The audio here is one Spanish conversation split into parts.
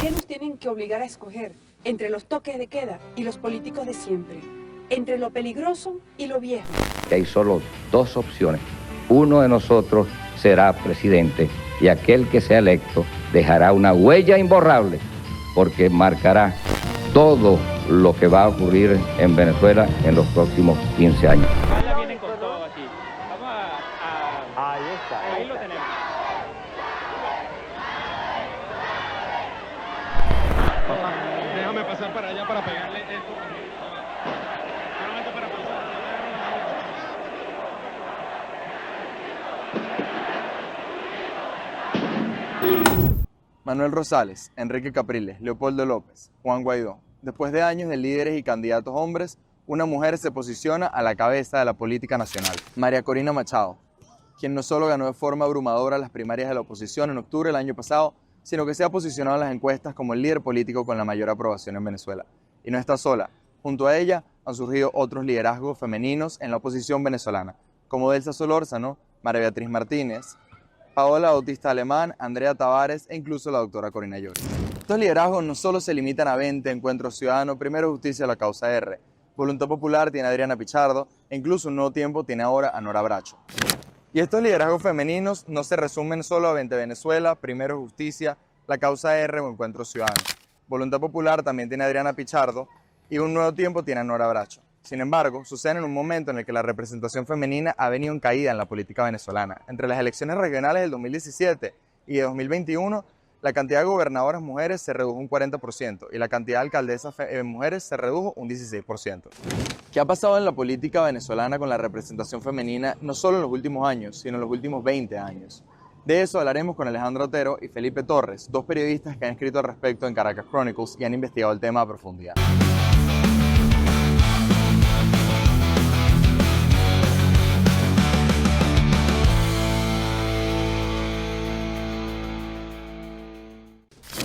qué nos tienen que obligar a escoger entre los toques de queda y los políticos de siempre? Entre lo peligroso y lo viejo. Hay solo dos opciones. Uno de nosotros será presidente y aquel que sea electo dejará una huella imborrable porque marcará todo lo que va a ocurrir en Venezuela en los próximos 15 años. Vienen con todo aquí. Vamos ahí está. Ahí lo tenemos. Déjame pasar para allá para pegarle esto. Solamente para pasar. Manuel Rosales, Enrique Capriles, Leopoldo López, Juan Guaidó. Después de años de líderes y candidatos hombres, una mujer se posiciona a la cabeza de la política nacional. María Corina Machado, quien no solo ganó de forma abrumadora las primarias de la oposición en octubre del año pasado, sino que se ha posicionado en las encuestas como el líder político con la mayor aprobación en Venezuela. Y no está sola. Junto a ella han surgido otros liderazgos femeninos en la oposición venezolana, como Delsa Solórzano, María Beatriz Martínez, Paola Bautista Alemán, Andrea Tavares e incluso la doctora Corina Llori. Estos liderazgos no solo se limitan a 20 encuentros ciudadanos, Primero Justicia, la Causa R. Voluntad Popular tiene a Adriana Pichardo e incluso un Nuevo Tiempo tiene ahora a Nora Bracho. Y estos liderazgos femeninos no se resumen solo a 20 Venezuela, Primero Justicia, la Causa R o Encuentros Ciudadanos. Voluntad Popular también tiene a Adriana Pichardo y un Nuevo Tiempo tiene a Nora Bracho. Sin embargo, sucede en un momento en el que la representación femenina ha venido en caída en la política venezolana. Entre las elecciones regionales del 2017 y de 2021, la cantidad de gobernadoras mujeres se redujo un 40% y la cantidad de alcaldesas mujeres se redujo un 16%. ¿Qué ha pasado en la política venezolana con la representación femenina no solo en los últimos años, sino en los últimos 20 años? De eso hablaremos con Alejandra Otero y Felipe Torres, dos periodistas que han escrito al respecto en Caracas Chronicles y han investigado el tema a profundidad.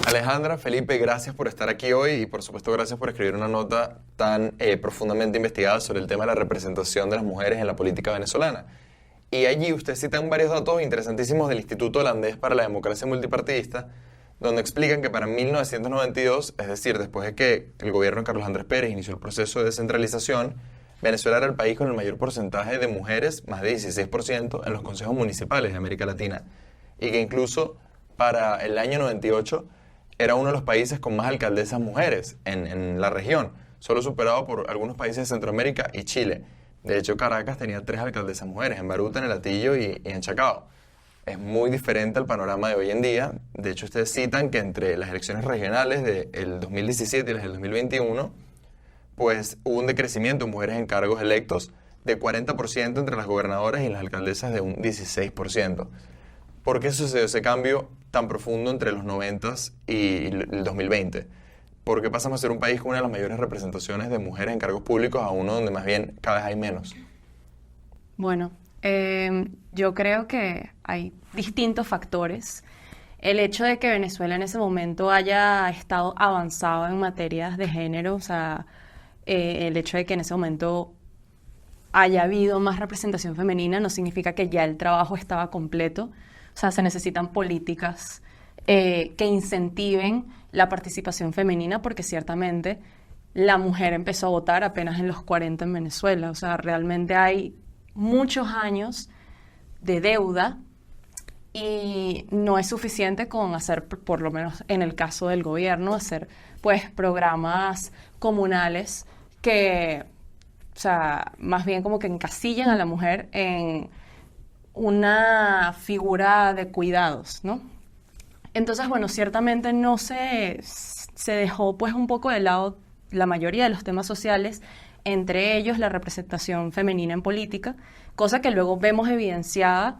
Alejandra, Felipe, gracias por estar aquí hoy y por supuesto gracias por escribir una nota tan profundamente investigada sobre el tema de la representación de las mujeres en la política venezolana. Y allí ustedes citan varios datos interesantísimos del Instituto Holandés para la Democracia Multipartidista, donde explican que para 1992, es decir, después de que el gobierno de Carlos Andrés Pérez inició el proceso de descentralización, Venezuela era el país con el mayor porcentaje de mujeres, más de 16%, en los consejos municipales de América Latina. Y que incluso para el año 98 era uno de los países con más alcaldesas mujeres en la región, solo superado por algunos países de Centroamérica y Chile. De hecho, Caracas tenía 3 alcaldesas mujeres, en Baruta, en El Hatillo y en Chacao. Es muy diferente al panorama de hoy en día. De hecho, ustedes citan que entre las elecciones regionales del 2017 y las del 2021, pues hubo un decrecimiento de mujeres en cargos electos de 40% entre las gobernadoras y las alcaldesas de un 16%. ¿Por qué sucedió ese cambio tan profundo entre los 90s y el 2020? ¿Por qué pasamos a ser un país con una de las mayores representaciones de mujeres en cargos públicos a uno donde más bien cada vez hay menos? Bueno, yo creo que hay distintos factores. El hecho de que Venezuela en ese momento haya estado avanzado en materias de género, o sea, el hecho de que en ese momento haya habido más representación femenina no significa que ya el trabajo estaba completo. O sea, se necesitan políticas que incentiven la participación femenina porque ciertamente la mujer empezó a votar apenas en los 40 en Venezuela. O sea, realmente hay muchos años de deuda y no es suficiente con hacer, por lo menos en el caso del gobierno, hacer pues programas comunales que, o sea, más bien como que encasillan a la mujer en una figura de cuidados, ¿no? Entonces, bueno, ciertamente no se dejó pues un poco de lado la mayoría de los temas sociales, entre ellos la representación femenina en política, cosa que luego vemos evidenciada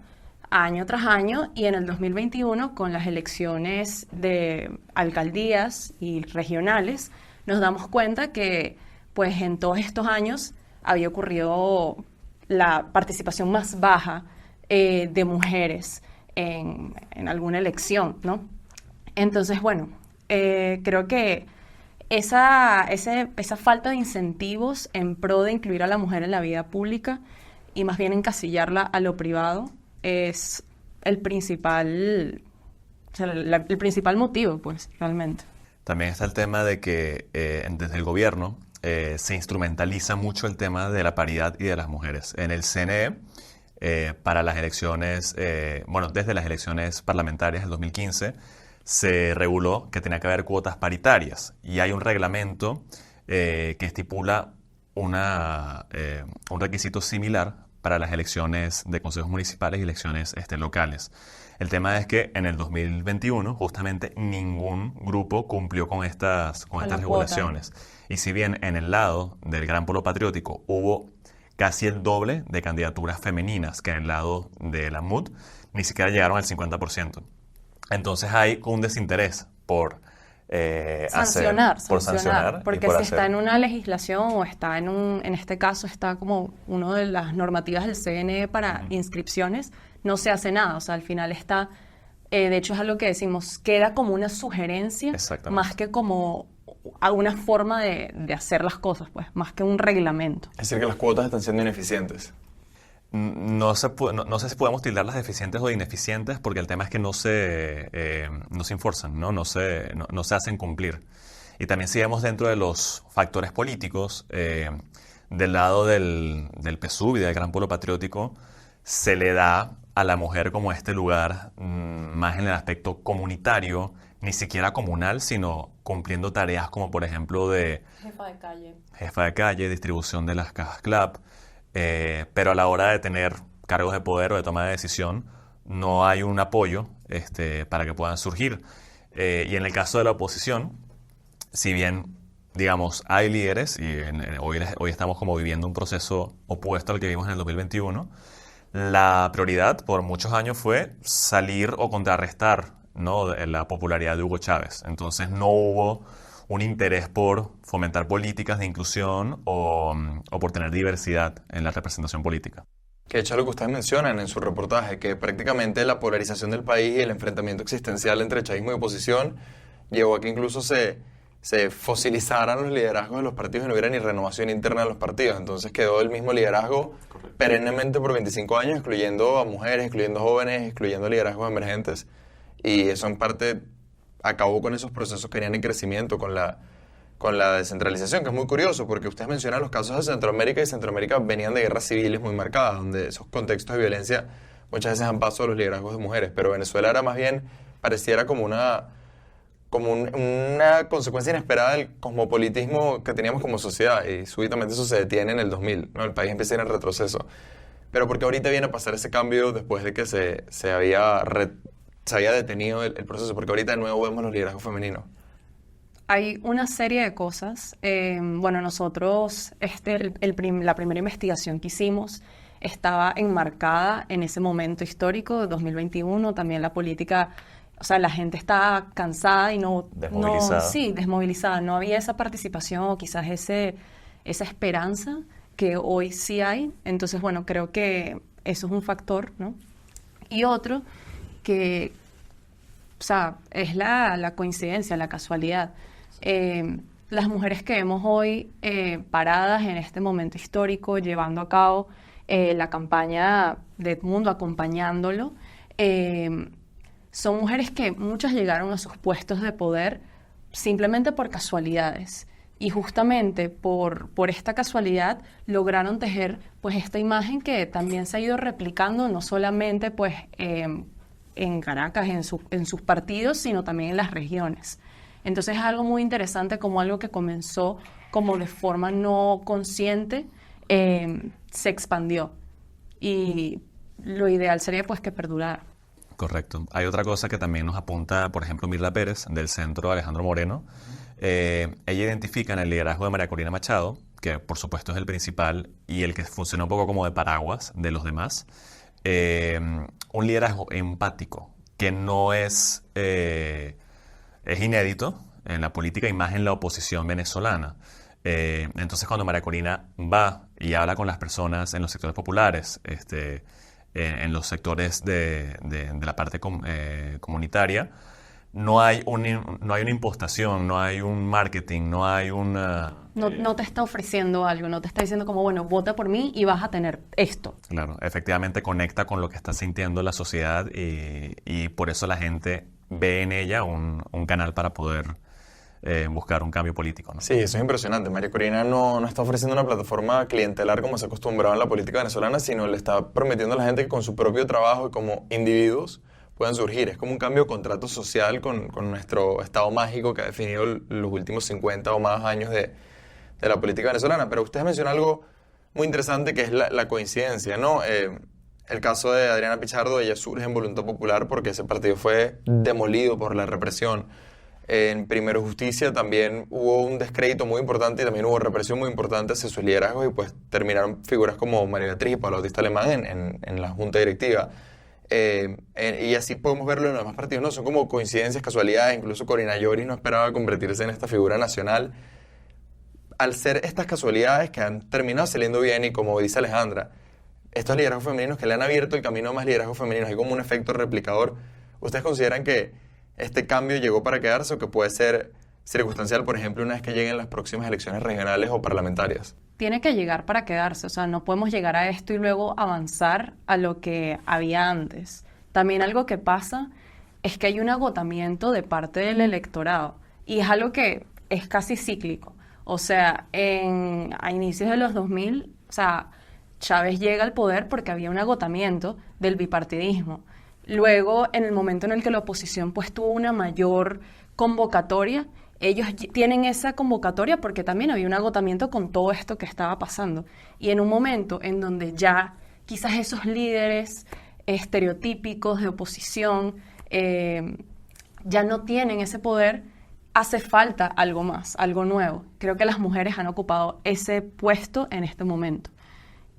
año tras año y en el 2021 con las elecciones de alcaldías y regionales nos damos cuenta que pues en todos estos años había ocurrido la participación más baja de mujeres en alguna elección, ¿no? Entonces, bueno, creo que esa falta de incentivos en pro de incluir a la mujer en la vida pública y más bien encasillarla a lo privado es el principal, o sea, el principal motivo, pues, realmente. También está el tema de que desde el gobierno se instrumentaliza mucho el tema de la paridad y de las mujeres. En el CNE, para las elecciones, desde las elecciones parlamentarias del 2015, se reguló que tenía que haber cuotas paritarias y hay un reglamento que estipula un requisito similar para las elecciones de consejos municipales y elecciones locales. El tema es que en el 2021 justamente ningún grupo cumplió con estas regulaciones. Y si bien en el lado del Gran Polo Patriótico hubo casi el doble de candidaturas femeninas que en el lado de la MUD, ni siquiera llegaron al 50%. Entonces hay un desinterés por sancionar, porque por si está en una legislación o está en este caso está como una de las normativas del CNE para inscripciones, no se hace nada, o sea, al final está, de hecho es algo que decimos, queda como una sugerencia más que como alguna forma de hacer las cosas, pues, más que un reglamento. Es decir, que las cuotas están siendo ineficientes. No sé si podemos tildarlas de eficientes o de ineficientes porque el tema es que no se enforzan, no se hacen cumplir. Y también si vemos dentro de los factores políticos, del lado del PSUV y del Gran Polo Patriótico, se le da a la mujer como este lugar más en el aspecto comunitario, ni siquiera comunal, sino cumpliendo tareas como por ejemplo de jefa de calle, distribución de las cajas CLAP. Pero a la hora de tener cargos de poder o de toma de decisión, no hay un apoyo para que puedan surgir. Y en el caso de la oposición, si bien, digamos, hay líderes, y hoy estamos como viviendo un proceso opuesto al que vimos en el 2021, la prioridad por muchos años fue salir o contrarrestar, ¿no?, la popularidad de Hugo Chávez. Entonces no hubo un interés por fomentar políticas de inclusión o por tener diversidad en la representación política. Que de hecho lo que ustedes mencionan en su reportaje, que prácticamente la polarización del país y el enfrentamiento existencial entre chavismo y oposición llevó a que incluso se fosilizaran los liderazgos de los partidos y no hubiera ni renovación interna de los partidos. Entonces quedó el mismo liderazgo perennemente por 25 años, excluyendo a mujeres, excluyendo jóvenes, excluyendo liderazgos emergentes. Y eso en parte acabó con esos procesos que venían en crecimiento, con la descentralización, que es muy curioso, porque ustedes mencionan los casos de Centroamérica, y Centroamérica venían de guerras civiles muy marcadas, donde esos contextos de violencia muchas veces han pasado a los liderazgos de mujeres, pero Venezuela era más bien, pareciera como una consecuencia inesperada del cosmopolitismo que teníamos como sociedad, y súbitamente eso se detiene en el 2000, ¿no? El país empieza a ir en retroceso. Pero porque ahorita viene a pasar ese cambio después de que se había detenido el proceso, porque ahorita de nuevo vemos los liderazgos femeninos. Hay una serie de cosas. Nosotros, la primera investigación que hicimos estaba enmarcada en ese momento histórico de 2021. También la política, o sea, la gente estaba cansada y desmovilizada. No había esa participación o quizás esa esperanza que hoy sí hay. Entonces, bueno, creo que eso es un factor, ¿no? Y otro que, o sea, es la coincidencia, la casualidad. Las mujeres que vemos hoy paradas en este momento histórico, llevando a cabo la campaña de Edmundo, acompañándolo, son mujeres que muchas llegaron a sus puestos de poder simplemente por casualidades. Y justamente por esta casualidad lograron tejer pues esta imagen que también se ha ido replicando no solamente pues en Caracas, en sus partidos, sino también en las regiones. Entonces es algo muy interesante, como algo que comenzó como de forma no consciente, se expandió. Y lo ideal sería pues que perdurara. Correcto. Hay otra cosa que también nos apunta, por ejemplo, Mirla Pérez, del Centro Alejandro Moreno. Ella identifica en el liderazgo de María Corina Machado, que por supuesto es el principal y el que funciona un poco como de paraguas de los demás, un liderazgo empático que no es inédito en la política y más en la oposición venezolana. Entonces cuando María Corina va y habla con las personas en los sectores populares, en los sectores de la parte comunitaria, no hay una impostación, no hay un marketing, no hay una... No te está ofreciendo algo, no te está diciendo como, bueno, vota por mí y vas a tener esto. Claro, efectivamente conecta con lo que está sintiendo la sociedad y por eso la gente ve en ella un canal para poder buscar un cambio político, ¿no? Sí, eso es impresionante. María Corina no está ofreciendo una plataforma clientelar como se acostumbraba en la política venezolana, sino le está prometiendo a la gente que con su propio trabajo y como individuos puedan surgir. Es como un cambio de contrato social con nuestro estado mágico que ha definido los últimos 50 o más años de la política venezolana. Pero usted menciona algo muy interesante que es la coincidencia, ¿no? El caso de Adriana Pichardo, ella surge en Voluntad Popular porque ese partido fue demolido por la represión. En Primero Justicia también hubo un descrédito muy importante y también hubo represión muy importante hacia sus liderazgos y pues terminaron figuras como María Beatriz y Pablo Bautista Alemán en la junta directiva. Y así podemos verlo en los demás partidos, ¿no? Son como coincidencias, casualidades. Incluso Corina Lloris no esperaba convertirse en esta figura nacional. Al ser estas casualidades que han terminado saliendo bien y como dice Alejandra, estos liderazgos femeninos que le han abierto el camino a más liderazgos femeninos, hay como un efecto replicador. ¿Ustedes consideran que este cambio llegó para quedarse o que puede ser circunstancial, por ejemplo, una vez que lleguen las próximas elecciones regionales o parlamentarias? Tiene que llegar para quedarse, o sea, no podemos llegar a esto y luego avanzar a lo que había antes. También algo que pasa es que hay un agotamiento de parte del electorado y es algo que es casi cíclico. O sea, a inicios de los 2000, o sea, Chávez llega al poder porque había un agotamiento del bipartidismo. Luego, en el momento en el que la oposición pues tuvo una mayor convocatoria, ellos tienen esa convocatoria porque también había un agotamiento con todo esto que estaba pasando. Y en un momento en donde ya quizás esos líderes estereotípicos de oposición ya no tienen ese poder, hace falta algo más, algo nuevo. Creo que las mujeres han ocupado ese puesto en este momento.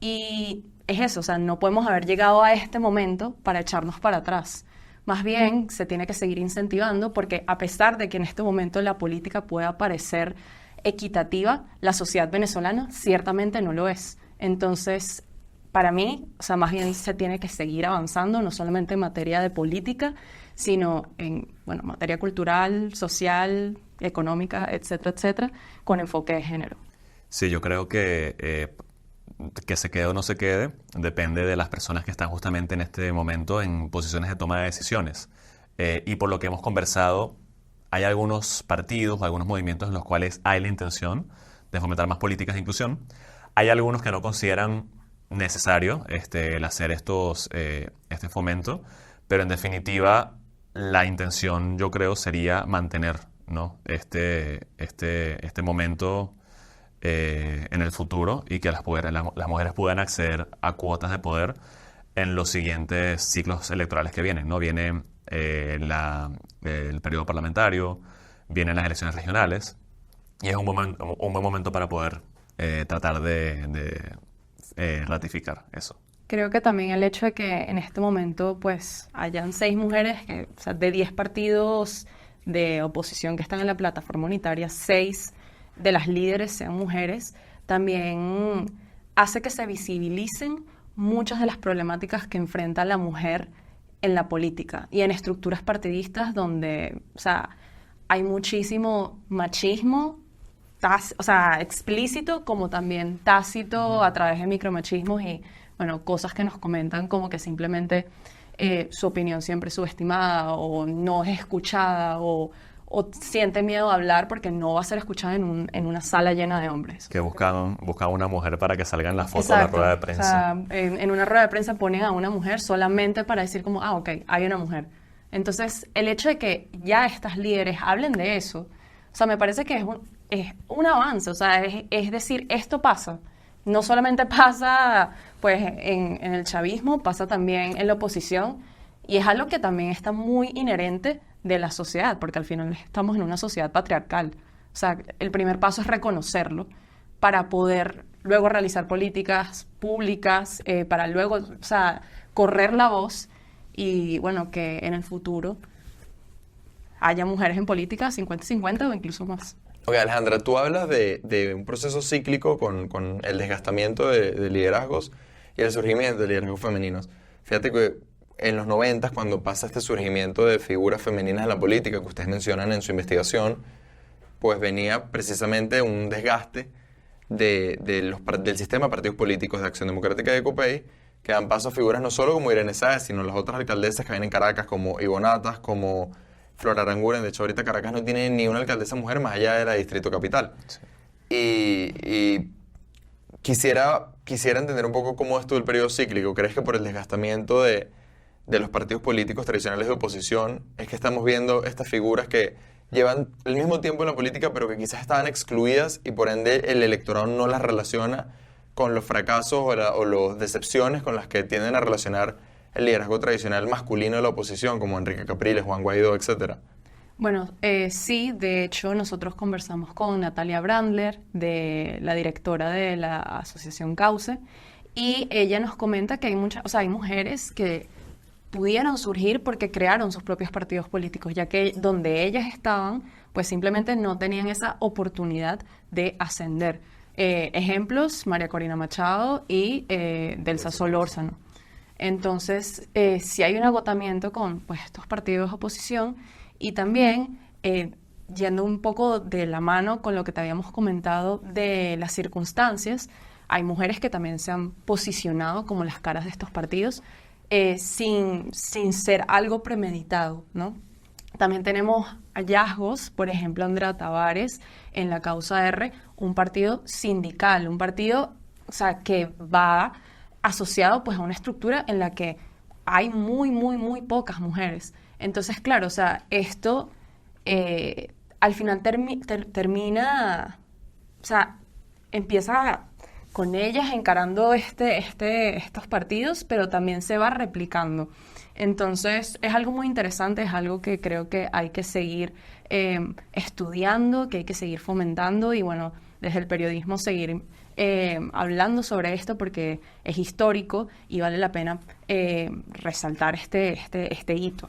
Y es eso, o sea, no podemos haber llegado a este momento para echarnos para atrás. Más bien, se tiene que seguir incentivando porque a pesar de que en este momento la política pueda parecer equitativa, la sociedad venezolana ciertamente no lo es. Entonces, para mí, o sea, más bien se tiene que seguir avanzando, no solamente en materia de política, sino en, bueno, materia cultural, social, económica, etcétera, etcétera, con enfoque de género. Sí, yo creo que se quede o no se quede depende de las personas que están justamente en este momento en posiciones de toma de decisiones. Y por lo que hemos conversado, hay algunos partidos o algunos movimientos en los cuales hay la intención de fomentar más políticas de inclusión. Hay algunos que no consideran necesario el hacer este fomento, pero en definitiva la intención, yo creo, sería mantener, ¿no? este momento en el futuro y que las mujeres puedan acceder a cuotas de poder en los siguientes ciclos electorales que vienen, ¿no? Viene el periodo parlamentario, vienen las elecciones regionales y es un buen momento para poder tratar de ratificar eso. Creo que también el hecho de que en este momento pues hayan 6 mujeres, o sea, de 10 partidos de oposición que están en la plataforma unitaria, 6 de las líderes sean mujeres, también hace que se visibilicen muchas de las problemáticas que enfrenta la mujer en la política y en estructuras partidistas donde, o sea, hay muchísimo machismo, o sea, explícito como también tácito a través de micromachismos y, bueno, cosas que nos comentan como que simplemente su opinión siempre es subestimada o no es escuchada o siente miedo a hablar porque no va a ser escuchada en una sala llena de hombres. Que buscan una mujer para que salga en la foto. Exacto. De la rueda de prensa. O sea, en una rueda de prensa ponen a una mujer solamente para decir como, ok, hay una mujer. Entonces, el hecho de que ya estas líderes hablen de eso, o sea, me parece que es un avance, o sea, es decir, esto pasa. No solamente pasa pues en el chavismo, pasa también en la oposición y es algo que también está muy inherente de la sociedad, porque al final estamos en una sociedad patriarcal. O sea, el primer paso es reconocerlo para poder luego realizar políticas públicas, para luego, o sea, correr la voz y, bueno, que en el futuro haya mujeres en política 50-50 o incluso más. Ok, Alejandra, tú hablas de un proceso cíclico con el desgastamiento de liderazgos y el surgimiento de liderazgos femeninos. Fíjate que en los 90, cuando pasa este surgimiento de figuras femeninas en la política que ustedes mencionan en su investigación, pues venía precisamente un desgaste del sistema de partidos políticos de Acción Democrática de Copey, que dan paso a figuras no solo como Irene Sáez, sino las otras alcaldesas que ven en Caracas, como Ivonatas, como Flor Aranguren. De hecho, ahorita Caracas no tiene ni una alcaldesa mujer más allá de la Distrito Capital. Sí. Y quisiera entender un poco cómo es todo el periodo cíclico. ¿Crees que por el desgastamiento de los partidos políticos tradicionales de oposición es que estamos viendo estas figuras que llevan el mismo tiempo en la política, pero que quizás estaban excluidas y por ende el electorado no las relaciona con los fracasos o las decepciones con las que tienden a relacionar el liderazgo tradicional masculino de la oposición, como Enrique Capriles, Juan Guaidó, etcétera? Bueno, sí, de hecho nosotros conversamos con Natalia Brandler, la directora de la Asociación Cauce, y ella nos comenta que hay mujeres que pudieron surgir porque crearon sus propios partidos políticos, ya que donde ellas estaban, pues simplemente no tenían esa oportunidad de ascender. Ejemplos, María Corina Machado y Delsa Solórzano. Entonces, sí hay un agotamiento con pues, estos partidos de oposición y también, yendo un poco de la mano con lo que te habíamos comentado de las circunstancias, hay mujeres que también se han posicionado como las caras de estos partidos, sin ser algo premeditado, ¿no? También tenemos hallazgos, por ejemplo, Andrea Tavares en la Causa R, un partido sindical, un partido, o sea, que va asociado pues a una estructura en la que hay muy pocas mujeres. Entonces, claro, o sea, esto al final termina, o sea, empieza con ellas encarando estos partidos, pero también se va replicando. Entonces, es algo muy interesante, es algo que creo que hay que seguir estudiando, que hay que seguir fomentando y, bueno, desde el periodismo seguir hablando sobre esto porque es histórico y vale la pena resaltar este hito.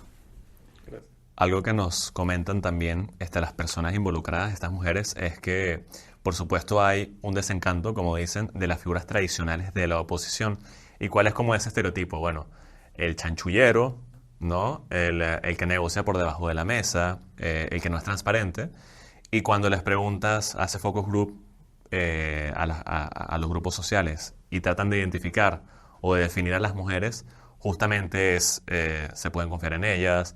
Algo que nos comentan también las personas involucradas, estas mujeres, es que por supuesto hay un desencanto, como dicen, de las figuras tradicionales de la oposición. ¿Y cuál es como ese estereotipo? Bueno, el chanchullero, ¿no? El que negocia por debajo de la mesa, el que no es transparente. Y cuando les preguntas, hace focus group a los grupos sociales y tratan de identificar o de definir a las mujeres, justamente se pueden confiar en ellas,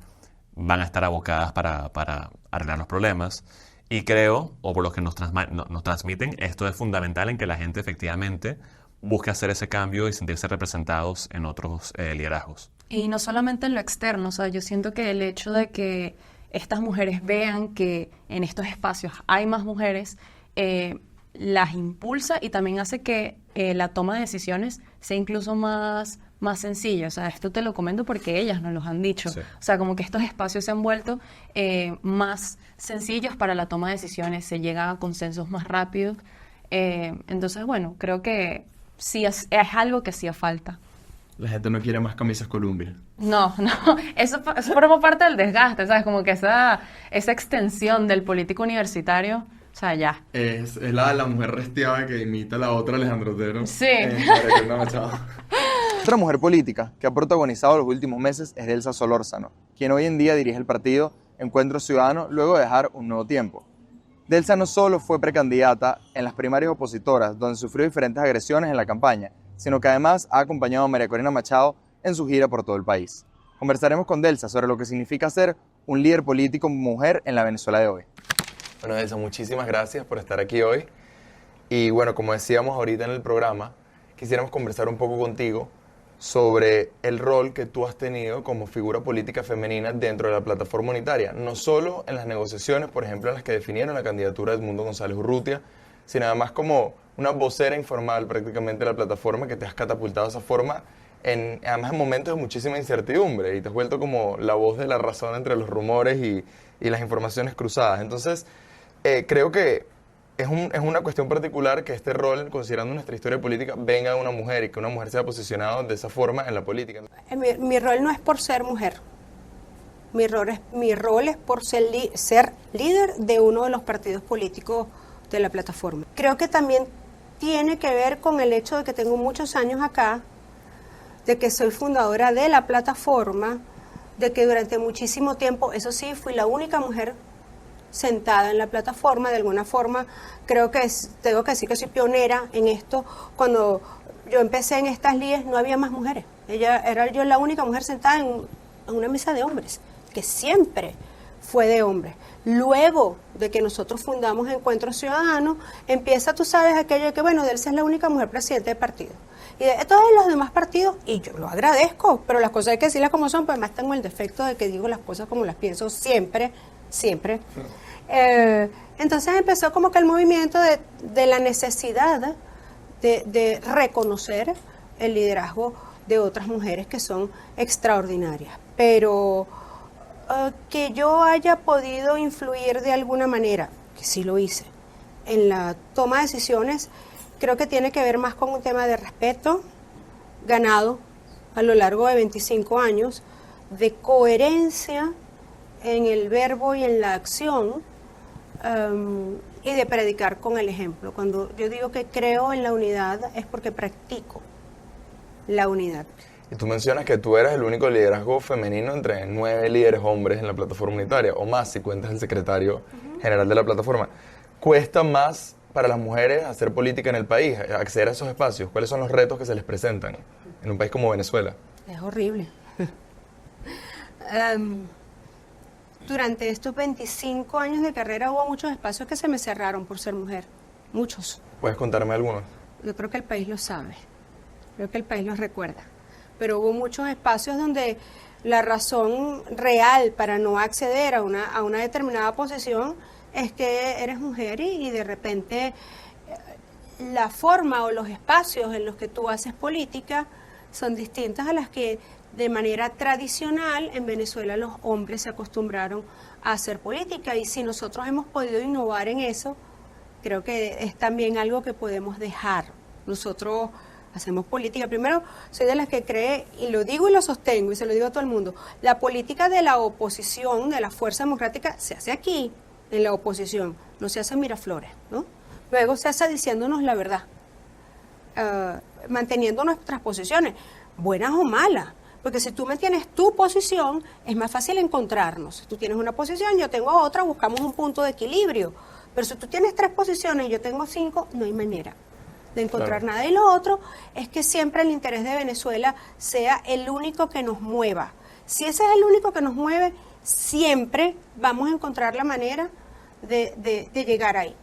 van a estar abocadas para arreglar los problemas. Y creo, o por lo que nos transmiten, esto es fundamental en que la gente efectivamente busque hacer ese cambio y sentirse representados en otros liderazgos. Y no solamente en lo externo, o sea, yo siento que el hecho de que estas mujeres vean que en estos espacios hay más mujeres, las impulsa y también hace que la toma de decisiones sea incluso más sencilla. O sea, esto te lo comento porque ellas nos lo han dicho. Sí. O sea, como que estos espacios se han vuelto más sencillos para la toma de decisiones, se llega a consensos más rápidos. Entonces, bueno, creo que sí es algo que hacía falta. La gente no quiere más camisas Columbia. No, eso forma parte del desgaste, ¿sabes? Como que esa extensión del político universitario, o sea, ya. Es la mujer restiada que imita a la otra Alejandro Otero. Sí. Otra mujer política que ha protagonizado los últimos meses es Delsa Solórzano, quien hoy en día dirige el partido Encuentro Ciudadano luego de dejar un nuevo tiempo. Delsa no solo fue precandidata en las primarias opositoras, donde sufrió diferentes agresiones en la campaña, sino que además ha acompañado a María Corina Machado en su gira por todo el país. Conversaremos con Delsa sobre lo que significa ser un líder político mujer en la Venezuela de hoy. Bueno, Delsa, muchísimas gracias por estar aquí hoy. Y bueno, como decíamos ahorita en el programa, quisiéramos conversar un poco contigo sobre el rol que tú has tenido como figura política femenina dentro de la plataforma unitaria, no solo en las negociaciones, por ejemplo, en las que definieron la candidatura de Edmundo González Urrutia, sino además como una vocera informal prácticamente de la plataforma que te has catapultado de esa forma, además en momentos de muchísima incertidumbre, y te has vuelto como la voz de la razón entre los rumores y las informaciones cruzadas. Entonces, creo que es una cuestión particular que este rol, considerando nuestra historia política, venga de una mujer y que una mujer se haya posicionado de esa forma en la política. Mi rol no es por ser mujer. Mi rol es por ser líder de uno de los partidos políticos de la plataforma. Creo que también tiene que ver con el hecho de que tengo muchos años acá, de que soy fundadora de la plataforma, de que durante muchísimo tiempo, eso sí, fui la única mujer sentada en la plataforma. De alguna forma, creo que tengo que decir que soy pionera en esto. Cuando yo empecé en estas líderes no había más mujeres. Era yo la única mujer sentada en una mesa de hombres, que siempre fue de hombres. Luego de que nosotros fundamos Encuentro Ciudadano, empieza, tú sabes, aquello de que, bueno, Delcy es la única mujer presidenta del partido. Y de todos los demás partidos, y yo lo agradezco, pero las cosas hay que decirlas como son, pues además tengo el defecto de que digo las cosas como las pienso siempre. Entonces empezó como que el movimiento de la necesidad de reconocer el liderazgo de otras mujeres que son extraordinarias. Pero que yo haya podido influir de alguna manera, que sí lo hice, en la toma de decisiones, creo que tiene que ver más con un tema de respeto ganado a lo largo de 25 años, de coherencia en el verbo y en la acción, y de predicar con el ejemplo. Cuando yo digo que creo en la unidad es porque practico la unidad. Y tú mencionas que tú eras el único liderazgo femenino entre 9 líderes hombres en la plataforma unitaria, o más si cuentas el secretario general de la plataforma. ¿Cuesta más para las mujeres hacer política en el país, acceder a esos espacios? ¿Cuáles son los retos que se les presentan en un país como Venezuela? Es horrible. Durante estos 25 años de carrera hubo muchos espacios que se me cerraron por ser mujer. Muchos. ¿Puedes contarme algunos? Yo creo que el país lo sabe. Creo que el país lo recuerda. Pero hubo muchos espacios donde la razón real para no acceder a una determinada posición es que eres mujer y de repente la forma o los espacios en los que tú haces política son distintas a las que de manera tradicional en Venezuela los hombres se acostumbraron a hacer política, y si nosotros hemos podido innovar en eso, creo que es también algo que podemos dejar. Nosotros hacemos política. Primero, soy de las que cree, y lo digo y lo sostengo, y se lo digo a todo el mundo, la política de la oposición, de la fuerza democrática, se hace aquí, en la oposición, no se hace en Miraflores, ¿no? Luego se hace diciéndonos la verdad, manteniendo nuestras posiciones, buenas o malas, porque si tú mantienes tu posición, es más fácil encontrarnos. Si tú tienes una posición, yo tengo otra, buscamos un punto de equilibrio, pero si tú tienes 3 posiciones y yo tengo 5, no hay manera de encontrar nada. Y lo otro es que siempre el interés de Venezuela sea el único que nos mueva. Si ese es el único que nos mueve, siempre vamos a encontrar la manera de llegar ahí.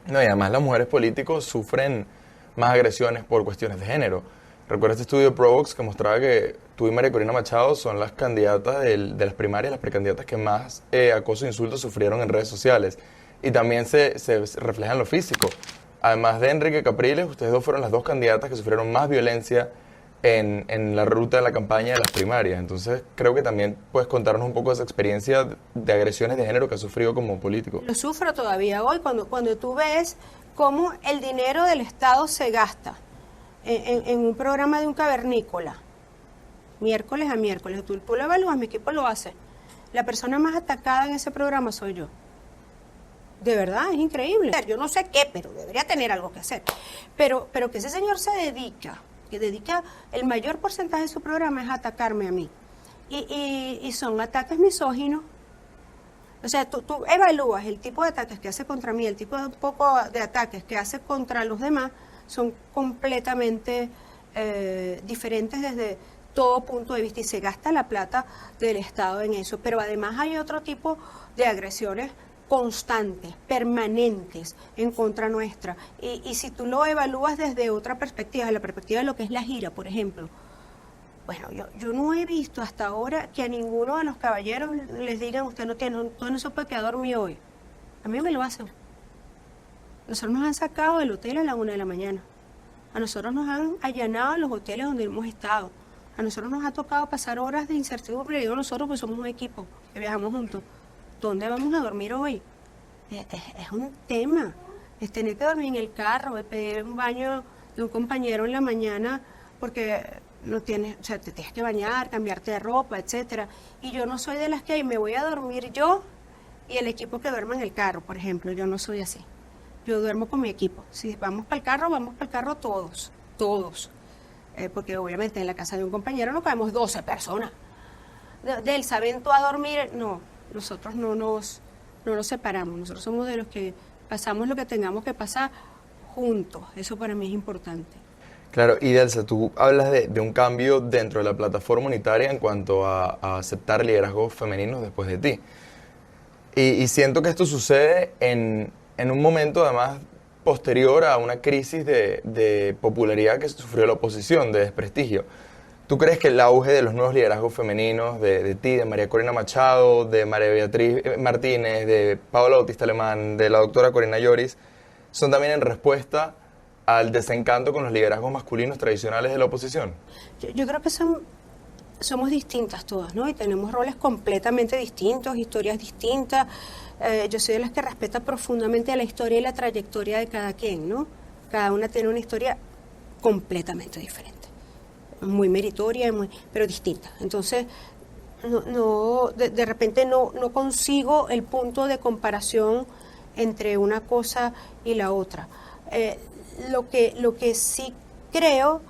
No, y además las mujeres políticos sufren más agresiones por cuestiones de género. Recuerdo este estudio de Provox que mostraba que tú y María Corina Machado son las candidatas de las primarias, las precandidatas que más acoso e insultos sufrieron en redes sociales. Y también se refleja en lo físico. Además de Enrique Capriles, ustedes dos fueron las 2 candidatas que sufrieron más violencia en la ruta de la campaña de las primarias. Entonces, creo que también puedes contarnos un poco de esa experiencia de agresiones de género que has sufrido como político. Lo sufro todavía hoy cuando tú ves cómo el dinero del Estado se gasta en un programa de un cavernícola, miércoles a miércoles. Tú lo evalúas, mi equipo lo hace. La persona más atacada en ese programa soy yo. De verdad, es increíble. Yo no sé qué, pero debería tener algo que hacer. Pero que ese señor se dedica el mayor porcentaje de su programa es atacarme a mí. Y son ataques misóginos. O sea, tú evalúas el tipo de ataques que hace contra mí, el tipo de ataques que hace contra los demás, son completamente diferentes desde todo punto de vista, y se gasta la plata del Estado en eso. Pero además hay otro tipo de agresiones constantes, permanentes en contra nuestra, y si tú lo evalúas desde otra perspectiva, la perspectiva de lo que es la gira, por ejemplo, bueno, yo no he visto hasta ahora que a ninguno de los caballeros les digan, usted no se puede quedar dormido hoy. A mí me lo hacen. Nosotros nos han sacado del hotel a la 1 de la mañana, a nosotros nos han allanado los hoteles donde hemos estado, a nosotros nos ha tocado pasar horas de incertidumbre. Digo nosotros, pues somos un equipo que viajamos juntos. ¿Dónde vamos a dormir hoy? Es un tema. Es tener que dormir en el carro, es pedir un baño de un compañero en la mañana porque no tienes, o sea, te tienes que bañar, cambiarte de ropa, etcétera. Y yo no soy de las que me voy a dormir yo y el equipo que duerma en el carro, por ejemplo. Yo no soy así. Yo duermo con mi equipo. Si vamos para el carro todos. Porque obviamente en la casa de un compañero no cabemos 12 personas. De él, ¿saben tú a dormir? No. Nosotros no nos separamos, nosotros somos de los que pasamos lo que tengamos que pasar juntos. Eso para mí es importante. Claro, y Delcy, tú hablas de un cambio dentro de la plataforma unitaria en cuanto a aceptar liderazgos femeninos después de ti. Y siento que esto sucede en un momento además posterior a una crisis de popularidad que sufrió la oposición, de desprestigio. ¿Tú crees que el auge de los nuevos liderazgos femeninos, de ti, de María Corina Machado, de María Beatriz Martínez, de Paola Bautista Alemán, de la doctora Corina Lloris, son también en respuesta al desencanto con los liderazgos masculinos tradicionales de la oposición? Yo creo que somos distintas todas, ¿no? Y tenemos roles completamente distintos, historias distintas. Yo soy de las que respeta profundamente la historia y la trayectoria de cada quien, ¿no? Cada una tiene una historia completamente diferente, muy meritoria, pero distinta. Entonces, de repente no consigo el punto de comparación entre una cosa y la otra. Lo que sí creo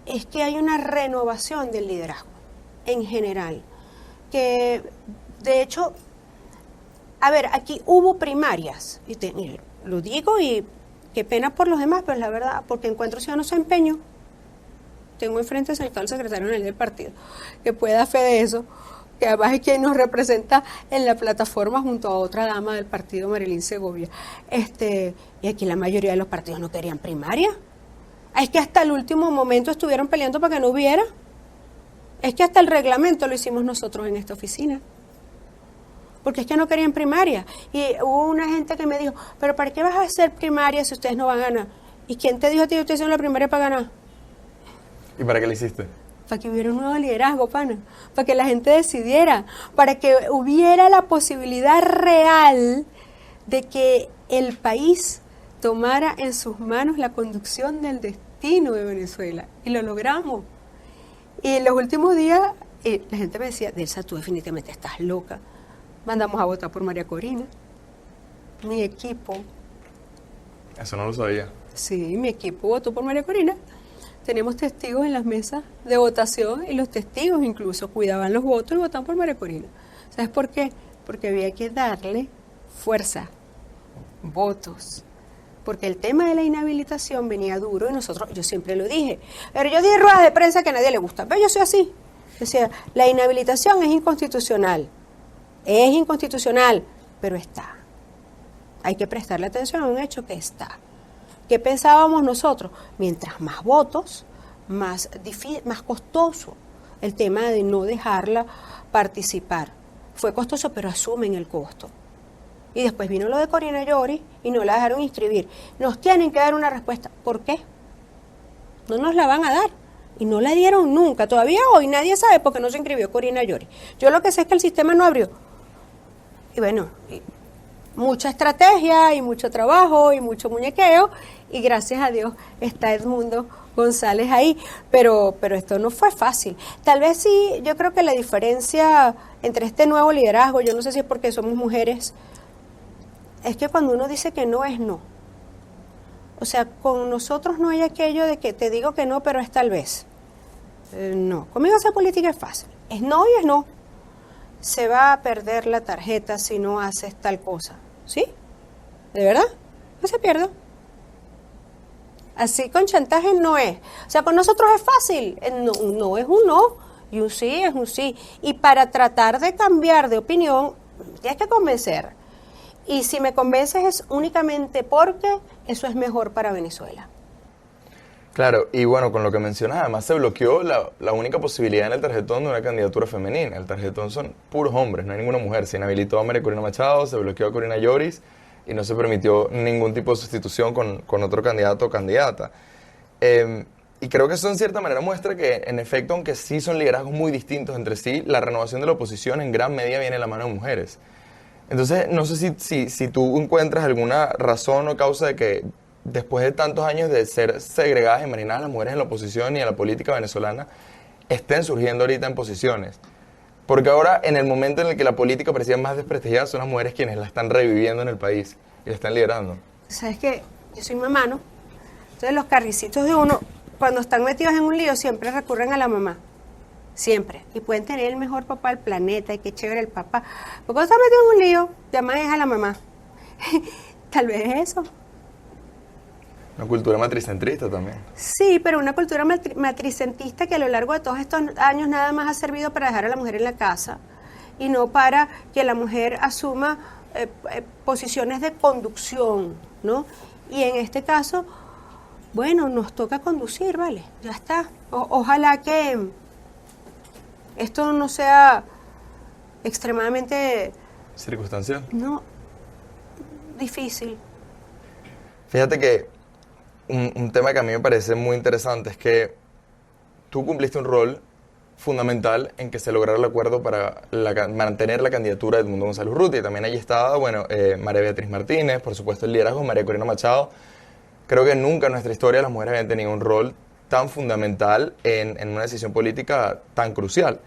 es que hay una renovación del liderazgo en general, que de hecho, a ver, aquí hubo primarias, y lo digo y qué pena por los demás, pero es la verdad, porque Encuentro Ciudadano se empeñó. Tengo enfrente sentado al secretario general del partido, que puede dar fe de eso, que además es quien nos representa en la plataforma junto a otra dama del partido, Marilyn Segovia. Y aquí la mayoría de los partidos no querían primaria. Es que hasta el último momento estuvieron peleando para que no hubiera. Es que hasta el reglamento lo hicimos nosotros en esta oficina. Porque es que no querían primaria. Y hubo una gente que me dijo, pero ¿para qué vas a hacer primaria si ustedes no van a ganar? ¿Y quién te dijo a ti que ustedes hicieron la primaria para ganar? ¿Y para qué le hiciste? Para que hubiera un nuevo liderazgo, pana. Para que la gente decidiera. Para que hubiera la posibilidad real de que el país tomara en sus manos la conducción del destino de Venezuela. Y lo logramos. Y en los últimos días, la gente me decía, Delsa, tú definitivamente estás loca. Mandamos a votar por María Corina. Mi equipo. Eso no lo sabía. Sí, mi equipo votó por María Corina. Tenemos testigos en las mesas de votación y los testigos incluso cuidaban los votos y votaban por María Corina. ¿Sabes por qué? Porque había que darle fuerza, votos. Porque el tema de la inhabilitación venía duro y yo siempre lo dije. Pero yo di ruedas de prensa que a nadie le gusta. Pero yo soy así. Decía, la inhabilitación es inconstitucional. Es inconstitucional, pero está. Hay que prestarle atención a un hecho que está. ¿Qué pensábamos nosotros? Mientras más votos, más costoso el tema de no dejarla participar. Fue costoso, pero asumen el costo. Y después vino lo de Corina Lloris y no la dejaron inscribir. Nos tienen que dar una respuesta. ¿Por qué? No nos la van a dar. Y no la dieron nunca. Todavía hoy nadie sabe por qué no se inscribió Corina Lloris. Yo lo que sé es que el sistema no abrió. Y bueno, mucha estrategia y mucho trabajo y mucho muñequeo. Y gracias a Dios está Edmundo González ahí. Pero esto no fue fácil. Tal vez sí, yo creo que la diferencia entre este nuevo liderazgo, yo no sé si es porque somos mujeres, es que cuando uno dice que no es no. O sea, con nosotros no hay aquello de que te digo que no, pero es tal vez. No, conmigo hacer política es fácil. Es no y es no. Se va a perder la tarjeta si no haces tal cosa. ¿Sí? ¿De verdad? No se pierde. Así con chantaje no es. O sea, con nosotros es fácil. No es un no y un sí es un sí. Y para tratar de cambiar de opinión, tienes que convencer. Y si me convences es únicamente porque eso es mejor para Venezuela. Claro, y bueno, con lo que mencionas, además se bloqueó la única posibilidad en el tarjetón de una candidatura femenina. El tarjetón son puros hombres, no hay ninguna mujer. Se inhabilitó a María Corina Machado, se bloqueó a Corina Lloris y no se permitió ningún tipo de sustitución con otro candidato o candidata. Y creo que eso en cierta manera muestra que, en efecto, aunque sí son liderazgos muy distintos entre sí, la renovación de la oposición en gran medida viene de la mano de mujeres. Entonces, no sé si tú encuentras alguna razón o causa de que después de tantos años de ser segregadas y marginadas las mujeres en la oposición y en la política venezolana, estén surgiendo ahorita en posiciones. Porque ahora, en el momento en el que la política parecía más desprestigiada, son las mujeres quienes la están reviviendo en el país y la están liderando. ¿Sabes qué? Yo soy mamá, ¿no? Entonces los carricitos de uno, cuando están metidos en un lío, siempre recurren a la mamá. Siempre. Y pueden tener el mejor papá del planeta y qué chévere el papá. Porque cuando están metidos en un lío, llaman a la mamá. Tal vez es eso. Una cultura matricentrista también. Sí, pero una cultura matricentista que a lo largo de todos estos años nada más ha servido para dejar a la mujer en la casa y no para que la mujer asuma posiciones de conducción, ¿no? Y en este caso, bueno, nos toca conducir, ¿vale? Ya está. Ojalá que esto no sea extremadamente... ¿Circunstancial? No, difícil. Fíjate que un tema que a mí me parece muy interesante es que tú cumpliste un rol fundamental en que se lograra el acuerdo para mantener la candidatura de Edmundo González Urrutia. Y también allí estaba, bueno, María Beatriz Martínez, por supuesto el liderazgo de María Corina Machado. Creo que nunca en nuestra historia las mujeres habían tenido un rol tan fundamental en una decisión política tan crucial.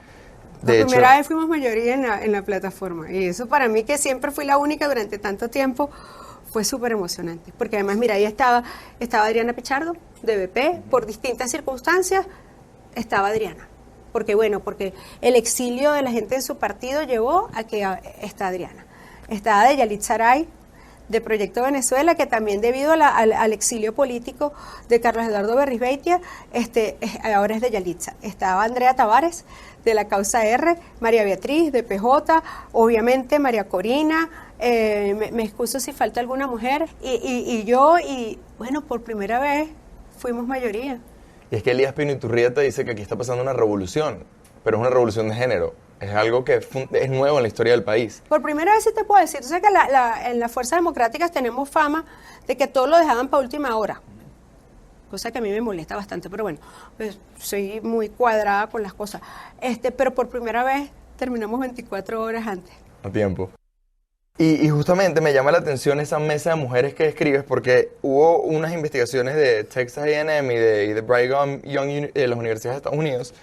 La primera vez fuimos mayoría en la plataforma, y eso para mí, que siempre fui la única durante tanto tiempo, fue súper emocionante, porque además, mira, ahí estaba Adriana Pichardo, de BP, por distintas circunstancias estaba Adriana, porque el exilio de la gente de su partido llevó a que está Adriana. Estaba Deyalit Saray, de Proyecto Venezuela, que también debido al exilio político de Carlos Eduardo Berrizbeitia, ahora es de Yalitza. Estaba Andrea Tavares, de la Causa R, María Beatriz, de PJ, obviamente María Corina, me excuso si falta alguna mujer, y yo, bueno, por primera vez fuimos mayoría. Y es que Elías Pino Iturrieta dice que aquí está pasando una revolución, pero es una revolución de género. Es algo que es nuevo en la historia del país. Por primera vez sí te puedo decir, tú sabes que en las fuerzas democráticas tenemos fama de que todo lo dejaban para última hora, cosa que a mí me molesta bastante, pero bueno, pues soy muy cuadrada con las cosas. Pero por primera vez terminamos 24 horas antes. A tiempo. Y justamente me llama la atención esa mesa de mujeres que describes, porque hubo unas investigaciones de Texas A&M y de Brigham Young, de las universidades de Estados Unidos,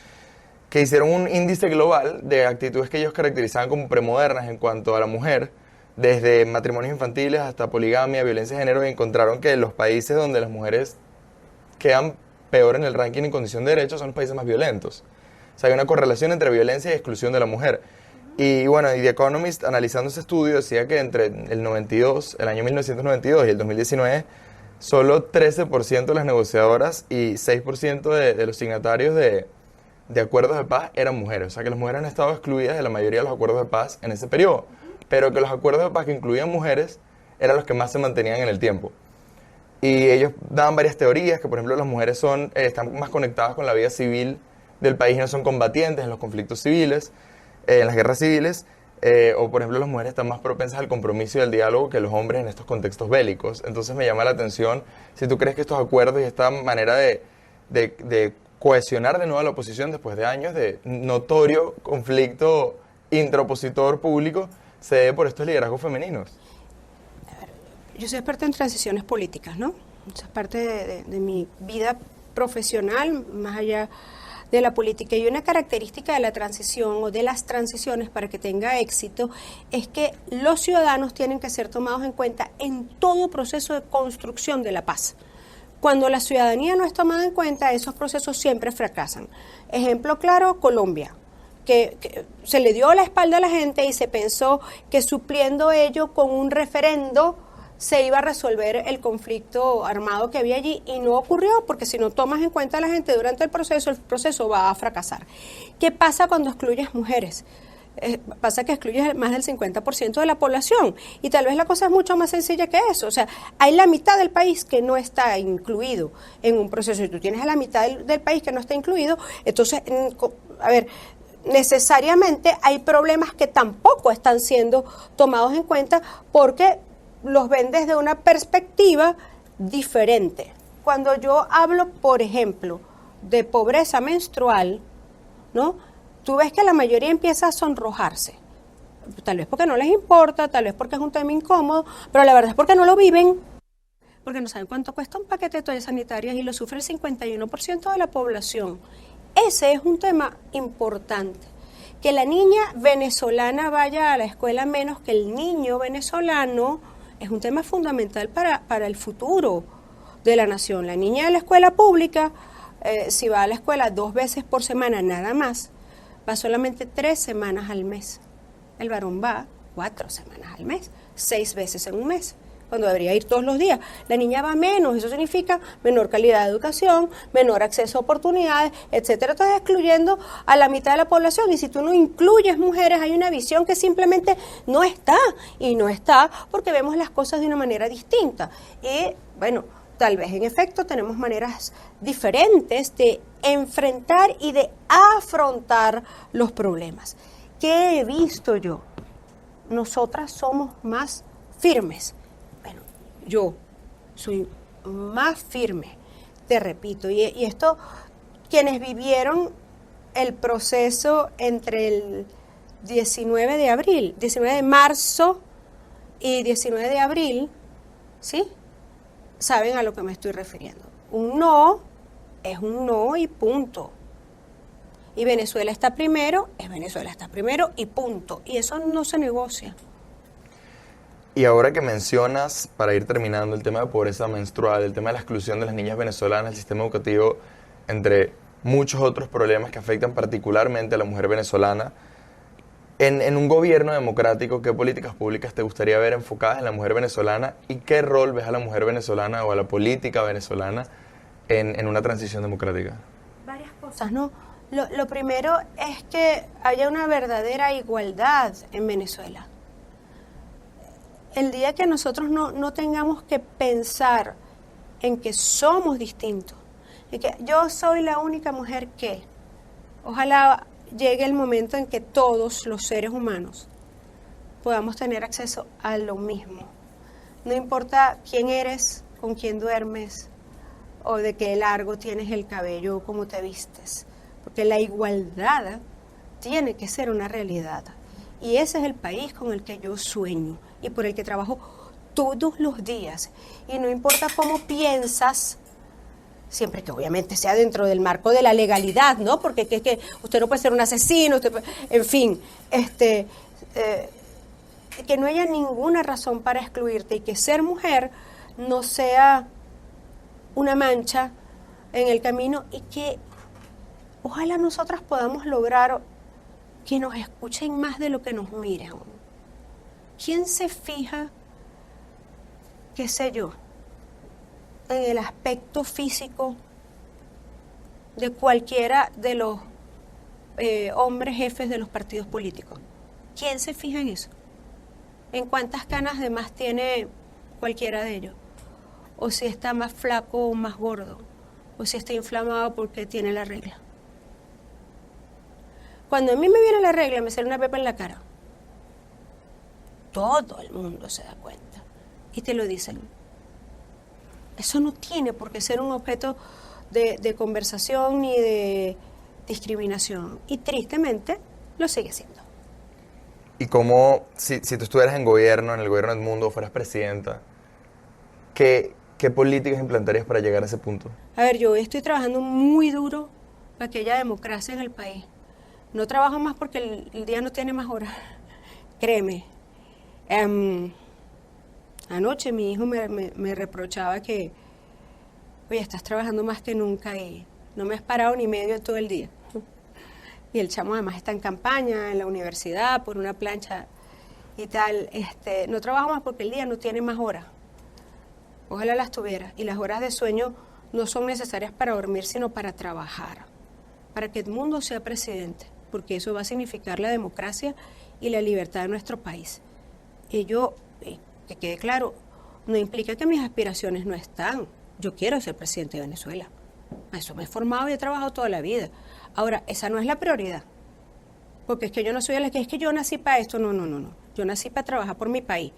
que hicieron un índice global de actitudes que ellos caracterizaban como premodernas en cuanto a la mujer, desde matrimonios infantiles hasta poligamia, violencia de género, y encontraron que los países donde las mujeres quedan peor en el ranking en condición de derechos son los países más violentos. O sea, hay una correlación entre violencia y exclusión de la mujer. Y bueno, The Economist, analizando ese estudio, decía que entre el año 1992 y el 2019, solo 13% de las negociadoras y 6% de los signatarios de acuerdos de paz eran mujeres. O sea, que las mujeres han estado excluidas de la mayoría de los acuerdos de paz en ese periodo, pero que los acuerdos de paz que incluían mujeres eran los que más se mantenían en el tiempo. Y ellos daban varias teorías, que por ejemplo las mujeres están más conectadas con la vida civil del país, no son combatientes en los conflictos civiles, en las guerras civiles, o por ejemplo las mujeres están más propensas al compromiso y al diálogo que los hombres en estos contextos bélicos. Entonces me llama la atención si tú crees que estos acuerdos y esta manera de cohesionar de nuevo a la oposición después de años de notorio conflicto intraopositor público se debe por estos liderazgos femeninos. Yo soy experta en transiciones políticas, ¿no? Esa es parte de mi vida profesional, más allá de la política. Y una característica de la transición o de las transiciones para que tenga éxito es que los ciudadanos tienen que ser tomados en cuenta en todo proceso de construcción de la paz. Cuando la ciudadanía no es tomada en cuenta, esos procesos siempre fracasan. Ejemplo claro, Colombia, que se le dio la espalda a la gente y se pensó que supliendo ello con un referendo se iba a resolver el conflicto armado que había allí, y no ocurrió, porque si no tomas en cuenta a la gente durante el proceso va a fracasar. ¿Qué pasa cuando excluyes mujeres? Pasa que excluyes más del 50% de la población, y tal vez la cosa es mucho más sencilla que eso. O sea, hay la mitad del país que no está incluido en un proceso, y tú tienes a la mitad del país que no está incluido. Entonces, a ver, necesariamente hay problemas que tampoco están siendo tomados en cuenta porque los ven desde una perspectiva diferente. Cuando yo hablo, por ejemplo, de pobreza menstrual, ¿no? Tú ves que la mayoría empieza a sonrojarse. Tal vez porque no les importa, tal vez porque es un tema incómodo, pero la verdad es porque no lo viven, porque no saben cuánto cuesta un paquete de toallas sanitarias y lo sufre el 51% de la población. Ese es un tema importante. Que la niña venezolana vaya a la escuela menos que el niño venezolano es un tema fundamental para el futuro de la nación. La niña de la escuela pública, si va a la escuela 2 veces por semana nada más, va solamente 3 semanas al mes. El varón va 4 semanas al mes, 6 veces en un mes. cuando debería ir todos los días. La niña va menos, eso significa menor calidad de educación, menor acceso a oportunidades, etcétera. Estás excluyendo a la mitad de la población, y si tú no incluyes mujeres, hay una visión que simplemente no está, y no está porque vemos las cosas de una manera distinta. Y bueno, tal vez en efecto tenemos maneras diferentes de enfrentar y de afrontar los problemas. ¿Qué he visto yo? Nosotras somos más firmes. Bueno, yo soy más firme, te repito, y esto, quienes vivieron el proceso entre el 19 de marzo y 19 de abril, ¿sí?, saben a lo que me estoy refiriendo. Un no es un no y punto. Y Venezuela está primero, Venezuela está primero y punto. Y eso no se negocia. Y ahora que mencionas, para ir terminando, el tema de pobreza menstrual, el tema de la exclusión de las niñas venezolanas del sistema educativo, entre muchos otros problemas que afectan particularmente a la mujer venezolana, en un gobierno democrático, ¿qué políticas públicas te gustaría ver enfocadas en la mujer venezolana y qué rol ves a la mujer venezolana o a la política venezolana en una transición democrática? Varias cosas, ¿no? Lo primero es que haya una verdadera igualdad en Venezuela. El día que nosotros no tengamos que pensar en que somos distintos, y que yo soy la única mujer que, ojalá llegue el momento en que todos los seres humanos podamos tener acceso a lo mismo. No importa quién eres, con quién duermes, o de qué largo tienes el cabello o cómo te vistes, porque la igualdad tiene que ser una realidad. Y ese es el país con el que yo sueño y por el que trabajo todos los días. Y no importa cómo piensas, siempre que obviamente sea dentro del marco de la legalidad, ¿no? Porque que usted no puede ser un asesino, en fin, que no haya ninguna razón para excluirte y que ser mujer no sea una mancha en el camino, y que ojalá nosotras podamos lograr que nos escuchen más de lo que nos miren. ¿Quién se fija, qué sé yo, en el aspecto físico de cualquiera de los hombres jefes de los partidos políticos? ¿Quién se fija en eso? ¿En cuántas canas de más tiene cualquiera de ellos? O si está más flaco o más gordo, o si está inflamado porque tiene la regla. Cuando a mí me viene la regla, me sale una pepa en la cara. Todo el mundo se da cuenta y te lo dicen. Eso no tiene por qué ser un objeto de conversación ni de discriminación. Y tristemente lo sigue siendo. Y como si tú estuvieras en el gobierno del mundo, fueras presidenta, ¿qué políticas implantarías para llegar a ese punto? A ver, yo estoy trabajando muy duro para que haya democracia en el país. No trabajo más porque el día no tiene más horas. Créeme. Anoche mi hijo me reprochaba que, oye, estás trabajando más que nunca y no me has parado ni medio todo el día. Y el chamo además está en campaña, en la universidad, por una plancha y tal. No trabajo más porque el día no tiene más horas. Ojalá las tuviera. Y las horas de sueño no son necesarias para dormir, sino para trabajar. Para que Edmundo sea presidente. Porque eso va a significar la democracia y la libertad de nuestro país. Y yo, que quede claro, no implica que mis aspiraciones no están. Yo quiero ser presidente de Venezuela. A eso me he formado y he trabajado toda la vida. Ahora, esa no es la prioridad. Porque es que yo no soy es que yo nací para esto. No. Yo nací para trabajar por mi país.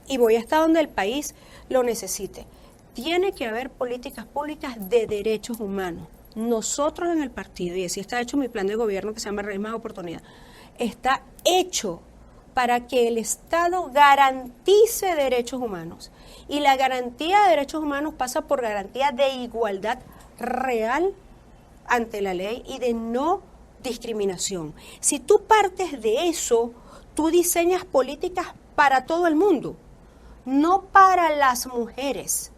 Y voy hasta donde el país lo necesite. Tiene que haber políticas públicas de derechos humanos. Nosotros en el partido, y así está hecho mi plan de gobierno que se llama Redes Más Oportunidad, está hecho para que el Estado garantice derechos humanos. Y la garantía de derechos humanos pasa por garantía de igualdad real ante la ley y de no discriminación. Si tú partes de eso, tú diseñas políticas para todo el mundo, no para las mujeres,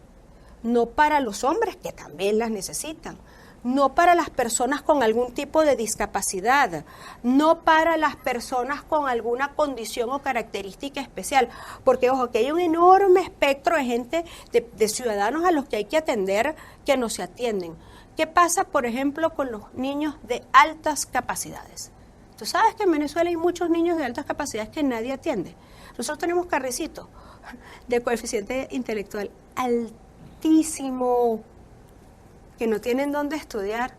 no para los hombres que también las necesitan, no para las personas con algún tipo de discapacidad, no para las personas con alguna condición o característica especial, porque ojo, que hay un enorme espectro de gente, de ciudadanos a los que hay que atender, que no se atienden. ¿Qué pasa, por ejemplo, con los niños de altas capacidades? Tú sabes que en Venezuela hay muchos niños de altas capacidades que nadie atiende. Nosotros tenemos carrecitos de coeficiente intelectual altísimo, que no tienen dónde estudiar,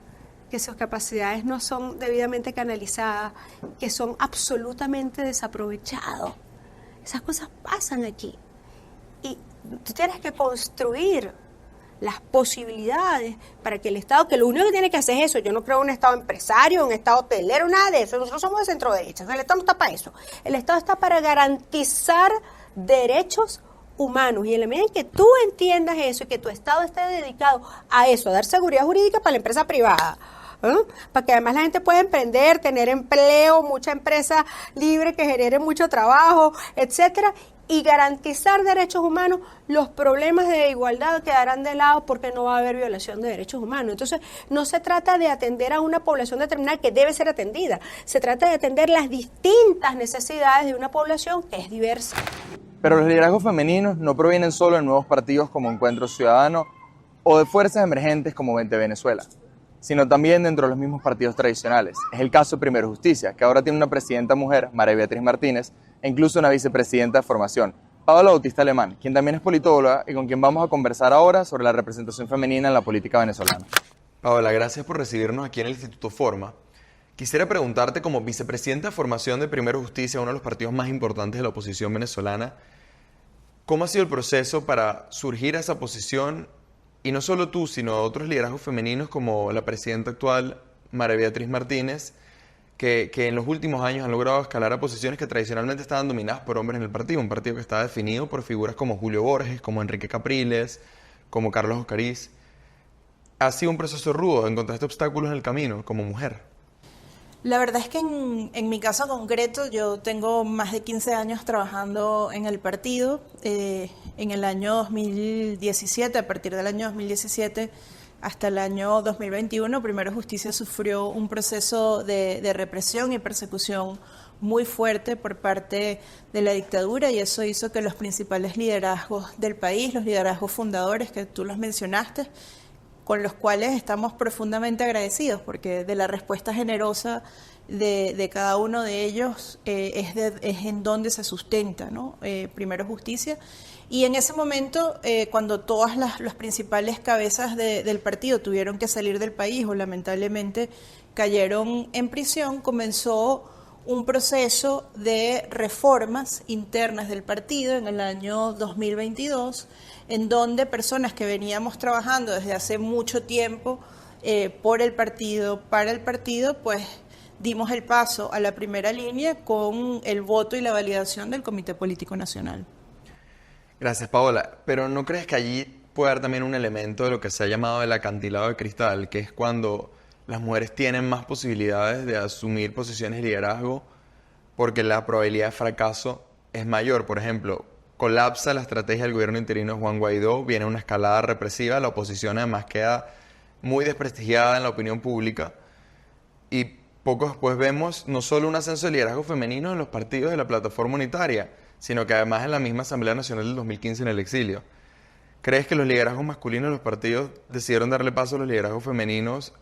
que sus capacidades no son debidamente canalizadas, que son absolutamente desaprovechados. Esas cosas pasan aquí. Y tú tienes que construir las posibilidades para que el Estado, que lo único que tiene que hacer es eso. Yo no creo un Estado empresario, un Estado hotelero, nada de eso. Nosotros somos de centro derecha, el Estado no está para eso. El Estado está para garantizar derechos humanos, y en la medida en que tú entiendas eso y que tu Estado esté dedicado a eso, a dar seguridad jurídica para la empresa privada, para que además la gente pueda emprender, tener empleo, mucha empresa libre que genere mucho trabajo, etcétera, y garantizar derechos humanos, los problemas de igualdad quedarán de lado porque no va a haber violación de derechos humanos. Entonces, no se trata de atender a una población determinada que debe ser atendida, se trata de atender las distintas necesidades de una población que es diversa. Pero los liderazgos femeninos no provienen solo de nuevos partidos como Encuentro Ciudadano o de fuerzas emergentes como Vente Venezuela, sino también dentro de los mismos partidos tradicionales. Es el caso de Primero Justicia, que ahora tiene una presidenta mujer, María Beatriz Martínez, e incluso una vicepresidenta de formación, Paola Bautista Alemán, quien también es politóloga y con quien vamos a conversar ahora sobre la representación femenina en la política venezolana. Paola, gracias por recibirnos aquí en el Instituto Forma. Quisiera preguntarte, como vicepresidenta de formación de Primero Justicia, uno de los partidos más importantes de la oposición venezolana, ¿cómo ha sido el proceso para surgir a esa posición? Y no solo tú, sino otros liderazgos femeninos como la presidenta actual, María Beatriz Martínez, que en los últimos años han logrado escalar a posiciones que tradicionalmente estaban dominadas por hombres en el partido, un partido que está definido por figuras como Julio Borges, como Enrique Capriles, como Carlos Oscariz. ¿Ha sido un proceso rudo? ¿Encontraste obstáculos en el camino como mujer? La verdad es que en mi caso concreto yo tengo más de 15 años trabajando en el partido. En el año 2017, a partir del año 2017 hasta el año 2021, Primero Justicia sufrió un proceso de represión y persecución muy fuerte por parte de la dictadura, y eso hizo que los principales liderazgos del país, los liderazgos fundadores que tú los mencionaste, con los cuales estamos profundamente agradecidos, porque de la respuesta generosa de cada uno de ellos es en donde se sustenta, ¿no? Primero Justicia. Y en ese momento, cuando todas las principales cabezas del partido tuvieron que salir del país o lamentablemente cayeron en prisión, comenzó un proceso de reformas internas del partido en el año 2022, en donde personas que veníamos trabajando desde hace mucho tiempo por el partido, para el partido, pues dimos el paso a la primera línea con el voto y la validación del Comité Político Nacional. Gracias, Paola. Pero ¿no crees que allí puede haber también un elemento de lo que se ha llamado el acantilado de cristal, que es cuando las mujeres tienen más posibilidades de asumir posiciones de liderazgo porque la probabilidad de fracaso es mayor? Por ejemplo, colapsa la estrategia del gobierno interino de Juan Guaidó, viene una escalada represiva, la oposición además queda muy desprestigiada en la opinión pública, y poco después vemos no solo un ascenso de liderazgo femenino en los partidos de la plataforma unitaria, sino que además en la misma Asamblea Nacional del 2015 en el exilio. ¿Crees que los liderazgos masculinos de los partidos decidieron darle paso a los liderazgos femeninos,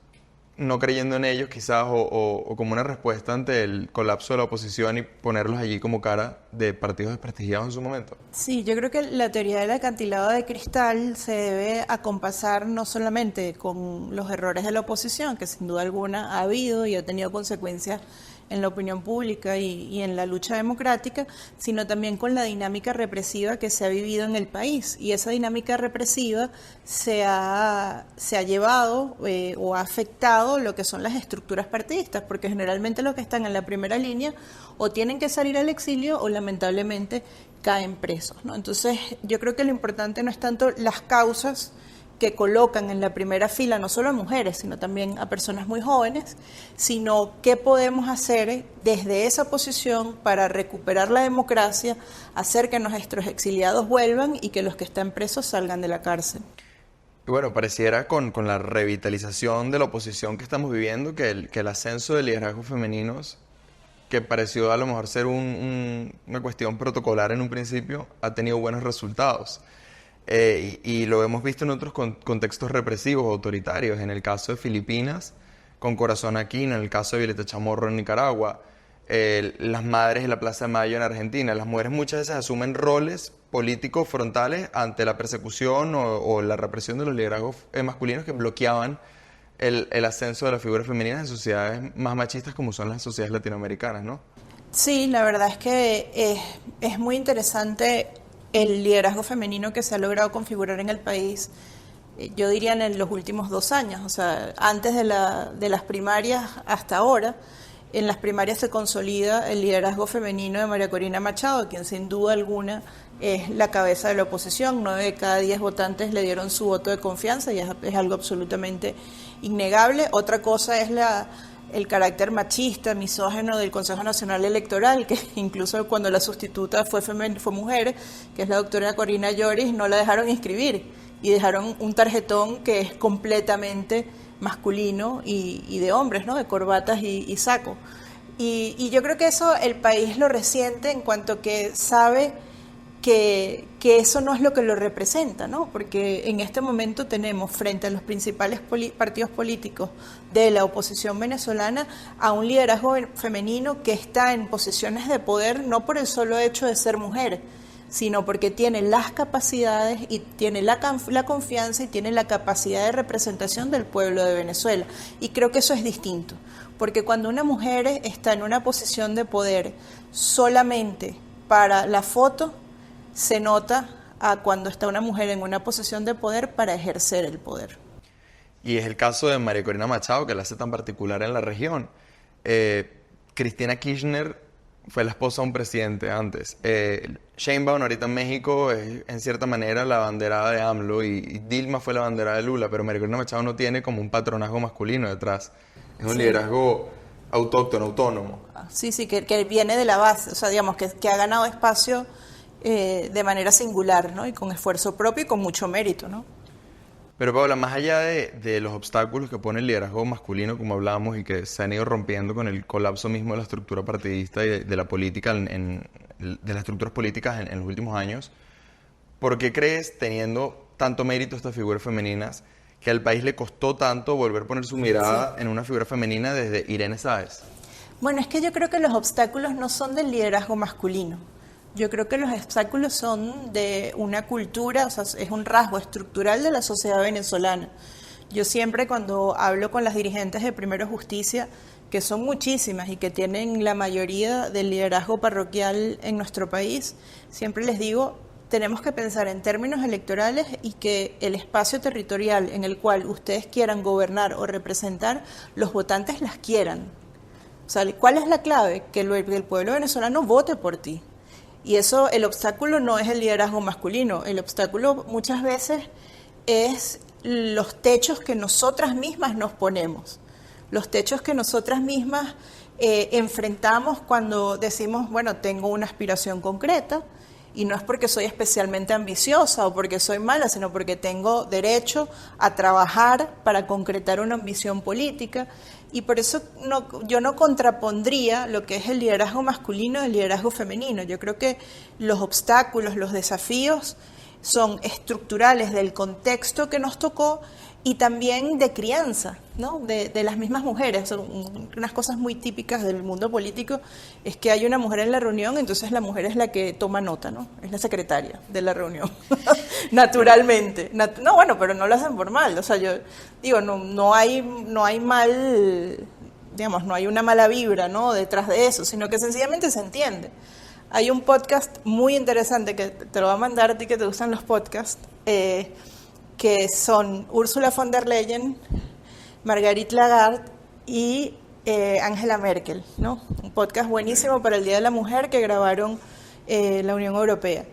no creyendo en ellos quizás, o como una respuesta ante el colapso de la oposición y ponerlos allí como cara de partidos desprestigiados en su momento? Sí, yo creo que la teoría del acantilado de cristal se debe acompasar no solamente con los errores de la oposición, que sin duda alguna ha habido y ha tenido consecuencias en la opinión pública y en la lucha democrática, sino también con la dinámica represiva que se ha vivido en el país. Y esa dinámica represiva se ha llevado o ha afectado lo que son las estructuras partidistas, porque generalmente los que están en la primera línea o tienen que salir al exilio o lamentablemente caen presos, ¿no? Entonces yo creo que lo importante no es tanto las causas que colocan en la primera fila no solo a mujeres, sino también a personas muy jóvenes, sino qué podemos hacer desde esa posición para recuperar la democracia, hacer que nuestros exiliados vuelvan y que los que están presos salgan de la cárcel. Y bueno, pareciera con la revitalización de la oposición que estamos viviendo que el ascenso de liderazgos femeninos, que pareció a lo mejor ser una cuestión protocolar en un principio, ha tenido buenos resultados. Y lo hemos visto en otros contextos represivos, autoritarios, en el caso de Filipinas, con Corazón Aquino, en el caso de Violeta Chamorro en Nicaragua, las madres en la Plaza de Mayo en Argentina. Las mujeres muchas veces asumen roles políticos frontales ante la persecución o la represión de los liderazgos masculinos que bloqueaban el ascenso de las figuras femeninas en sociedades más machistas como son las sociedades latinoamericanas, ¿no? Sí, la verdad es que es muy interesante el liderazgo femenino que se ha logrado configurar en el país, yo diría en los últimos 2 años, o sea, antes de las primarias hasta ahora. En las primarias se consolida el liderazgo femenino de María Corina Machado, quien sin duda alguna es la cabeza de la oposición. 9 de cada 10 votantes le dieron su voto de confianza y es algo absolutamente innegable. Otra cosa es el carácter machista, misógino del Consejo Nacional Electoral, que incluso cuando la sustituta fue mujer, que es la doctora Corina Lloris, no la dejaron inscribir y dejaron un tarjetón que es completamente masculino y de hombres, ¿no? De corbatas y saco. Y yo creo que eso el país lo resiente en cuanto que sabe que eso no es lo que lo representa, ¿no? Porque en este momento tenemos frente a los principales partidos políticos de la oposición venezolana a un liderazgo femenino que está en posiciones de poder no por el solo hecho de ser mujer, sino porque tiene las capacidades y tiene la confianza y tiene la capacidad de representación del pueblo de Venezuela. Y creo que eso es distinto, porque cuando una mujer está en una posición de poder solamente para la foto, se nota a cuando está una mujer en una posición de poder para ejercer el poder. Y es el caso de María Corina Machado, que la hace tan particular en la región. Cristina Kirchner fue la esposa de un presidente antes. Sheinbaum ahorita en México es en cierta manera la banderada de AMLO y Dilma fue la banderada de Lula, pero María Corina Machado no tiene como un patronazgo masculino detrás. Es un liderazgo autóctono, autónomo. Sí, que viene de la base, o sea, digamos que ha ganado espacio de manera singular, ¿no? Y con esfuerzo propio y con mucho mérito, ¿no? Pero Paula, más allá de los obstáculos que pone el liderazgo masculino, como hablábamos, y que se han ido rompiendo con el colapso mismo de la estructura partidista y de la política, de las estructuras políticas en los últimos años, ¿por qué crees, teniendo tanto mérito estas figuras femeninas, que al país le costó tanto volver a poner su mirada en una figura femenina desde Irene Sáez? Bueno, es que yo creo que los obstáculos no son del liderazgo masculino. Yo creo que los obstáculos son de una cultura, o sea, es un rasgo estructural de la sociedad venezolana. Yo siempre cuando hablo con las dirigentes de Primero Justicia, que son muchísimas y que tienen la mayoría del liderazgo parroquial en nuestro país, siempre les digo, tenemos que pensar en términos electorales y que el espacio territorial en el cual ustedes quieran gobernar o representar, los votantes las quieran. O sea, ¿cuál es la clave? Que el pueblo venezolano vote por ti. Y eso, el obstáculo no es el liderazgo masculino, el obstáculo muchas veces es los techos que nosotras mismas nos ponemos, los techos que nosotras mismas enfrentamos cuando decimos, bueno, tengo una aspiración concreta, y no es porque soy especialmente ambiciosa o porque soy mala, sino porque tengo derecho a trabajar para concretar una ambición política. Y por eso yo no contrapondría lo que es el liderazgo masculino del liderazgo femenino. Yo creo que los obstáculos, los desafíos son estructurales del contexto que nos tocó y también de crianza, ¿no? De las mismas mujeres. Son unas cosas muy típicas del mundo político es que hay una mujer en la reunión, entonces la mujer es la que toma nota, ¿no? Es la secretaria de la reunión, naturalmente. No, bueno, pero no lo hacen por mal. O sea, yo digo, no hay mal, digamos, no hay una mala vibra, ¿no? Detrás de eso, sino que sencillamente se entiende. Hay un podcast muy interesante que te lo voy a mandar a ti que te gustan los podcasts, que son Ursula von der Leyen, Marguerite Lagarde y Angela Merkel, ¿no? Un podcast buenísimo para el Día de la Mujer que grabaron la Unión Europea.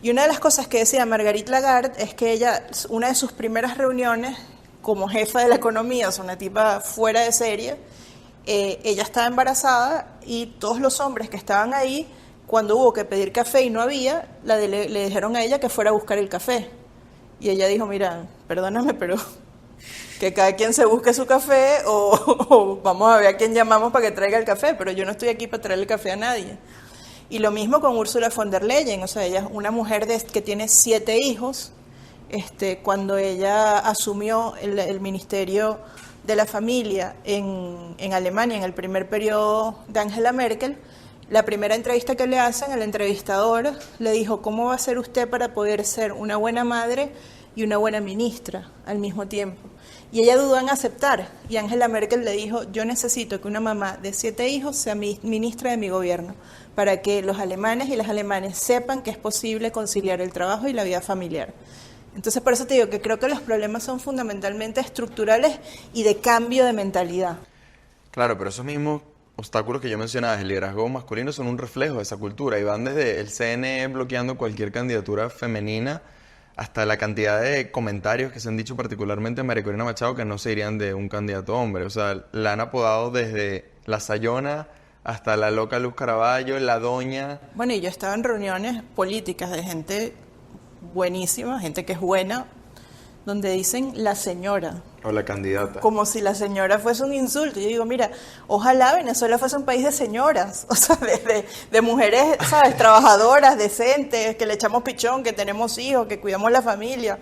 Y una de las cosas que decía Marguerite Lagarde es que ella, una de sus primeras reuniones como jefa de la economía, o sea, una tipa fuera de serie, ella estaba embarazada y todos los hombres que estaban ahí, cuando hubo que pedir café y no había, le dijeron a ella que fuera a buscar el café. Y ella dijo, mira, perdóname, pero que cada quien se busque su café o vamos a ver a quién llamamos para que traiga el café, pero yo no estoy aquí para traerle el café a nadie. Y lo mismo con Ursula von der Leyen, o sea, ella es una mujer que tiene 7 hijos. Cuando ella asumió el Ministerio de la Familia en Alemania, en el primer periodo de Angela Merkel, la primera entrevista que le hacen, el entrevistador le dijo, ¿cómo va a ser usted para poder ser una buena madre y una buena ministra al mismo tiempo? Y ella dudó en aceptar, y Angela Merkel le dijo, yo necesito que una mamá de 7 hijos sea ministra de mi gobierno, para que los alemanes y las alemanes sepan que es posible conciliar el trabajo y la vida familiar. Entonces, por eso te digo que creo que los problemas son fundamentalmente estructurales y de cambio de mentalidad. Claro, pero esos mismos obstáculos que yo mencionaba del liderazgo masculino son un reflejo de esa cultura y van desde el CNE bloqueando cualquier candidatura femenina hasta la cantidad de comentarios que se han dicho particularmente a María Corina Machado que no se irían de un candidato hombre. O sea, la han apodado desde la Sayona hasta la loca Luz Caraballo, la doña. Bueno, y yo estaba en reuniones políticas de gente buenísima, gente que es buena, donde dicen la señora. O la candidata. Como si la señora fuese un insulto. Yo digo, mira, ojalá Venezuela fuese un país de señoras, o sea, de mujeres, ¿sabes? Trabajadoras, decentes, que le echamos pichón, que tenemos hijos, que cuidamos la familia.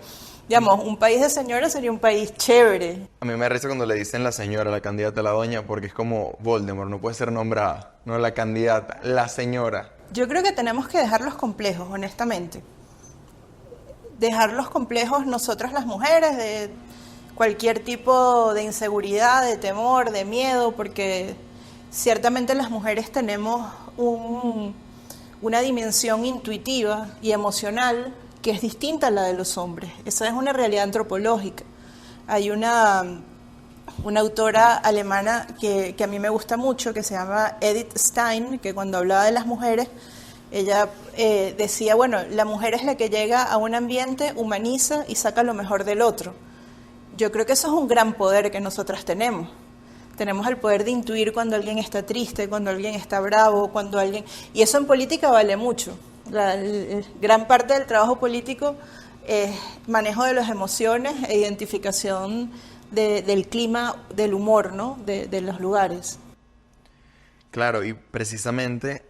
Digamos, un país de señoras sería un país chévere. A mí me risa cuando le dicen la señora, la candidata, la doña, porque es como Voldemort, no puede ser nombrada, no la candidata, la señora. Yo creo que tenemos que dejar los complejos, honestamente. Dejar los complejos nosotras las mujeres, de cualquier tipo de inseguridad, de temor, de miedo, porque ciertamente las mujeres tenemos una dimensión intuitiva y emocional que es distinta a la de los hombres. Esa es una realidad antropológica. Hay una autora alemana que a mí me gusta mucho, que se llama Edith Stein, que cuando hablaba de las mujeres, ella decía, bueno, la mujer es la que llega a un ambiente, humaniza y saca lo mejor del otro. Yo creo que eso es un gran poder que nosotras tenemos. Tenemos el poder de intuir cuando alguien está triste, cuando alguien está bravo, cuando alguien... Y eso en política vale mucho. Gran parte del trabajo político es manejo de las emociones e identificación del clima, del humor, ¿no? de los lugares. Claro, y precisamente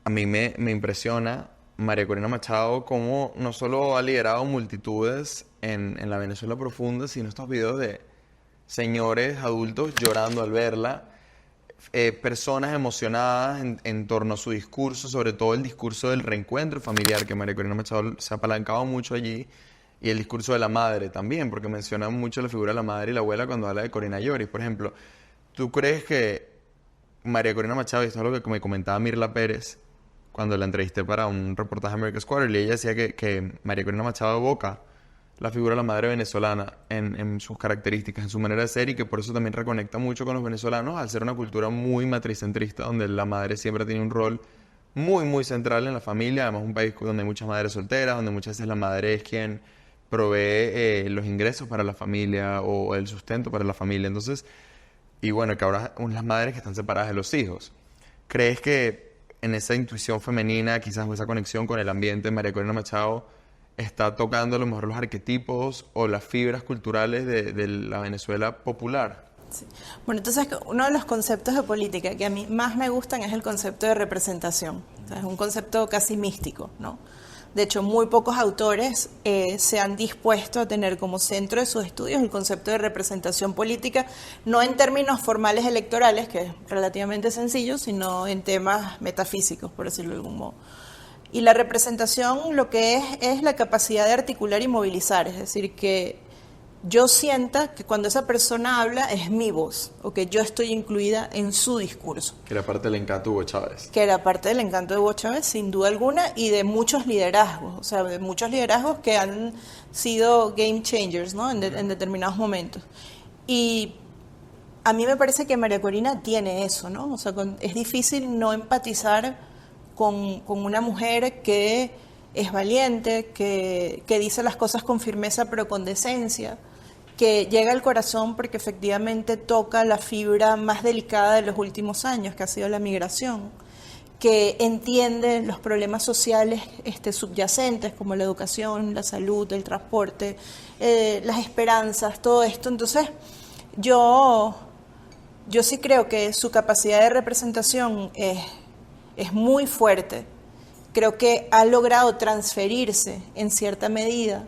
a mí me impresiona María Corina Machado cómo no solo ha liderado multitudes en la Venezuela profunda, sino estos videos de señores adultos llorando al verla, personas emocionadas en torno a su discurso, sobre todo el discurso del reencuentro familiar, que María Corina Machado se ha apalancado mucho allí, y el discurso de la madre también, porque menciona mucho la figura de la madre y la abuela cuando habla de Corina Lloris. Por ejemplo, ¿tú crees que María Corina Machado, y esto es lo que me comentaba Mirla Pérez cuando la entrevisté para un reportaje de America's Quarterly, ella decía que María Corina Machado evoca la figura de la madre venezolana en sus características, en su manera de ser, y que por eso también reconecta mucho con los venezolanos al ser una cultura muy matricentrista, donde la madre siempre tiene un rol muy, muy central en la familia. Además, un país donde hay muchas madres solteras, donde muchas veces la madre es quien provee los ingresos para la familia o el sustento para la familia. Entonces, y bueno, que ahora las madres que están separadas de los hijos. ¿Crees que en esa intuición femenina, quizás esa conexión con el ambiente, María Corina Machado está tocando a lo mejor los arquetipos o las fibras culturales de la Venezuela popular? Sí. Bueno, entonces uno de los conceptos de política que a mí más me gustan es el concepto de representación. O sea, es un concepto casi místico, ¿no? De hecho, muy pocos autores se han dispuesto a tener como centro de sus estudios el concepto de representación política, no en términos formales electorales, que es relativamente sencillo, sino en temas metafísicos, por decirlo de algún modo. Y la representación lo que es la capacidad de articular y movilizar, es decir, que yo sienta que cuando esa persona habla es mi voz, o que yo estoy incluida en su discurso. Que era parte del encanto de Hugo Chávez. Que era parte del encanto de Hugo Chávez, sin duda alguna, y de muchos liderazgos, o sea, de muchos liderazgos que han sido game changers, ¿no? en determinados momentos. Y a mí me parece que María Corina tiene eso, ¿no? O sea, es difícil no empatizar con una mujer que es valiente, que dice las cosas con firmeza pero con decencia, que llega al corazón porque efectivamente toca la fibra más delicada de los últimos años, que ha sido la migración, que entiende los problemas sociales subyacentes como la educación, la salud, el transporte, las esperanzas, todo esto. Entonces, yo sí creo que su capacidad de representación es muy fuerte. Creo que ha logrado transferirse en cierta medida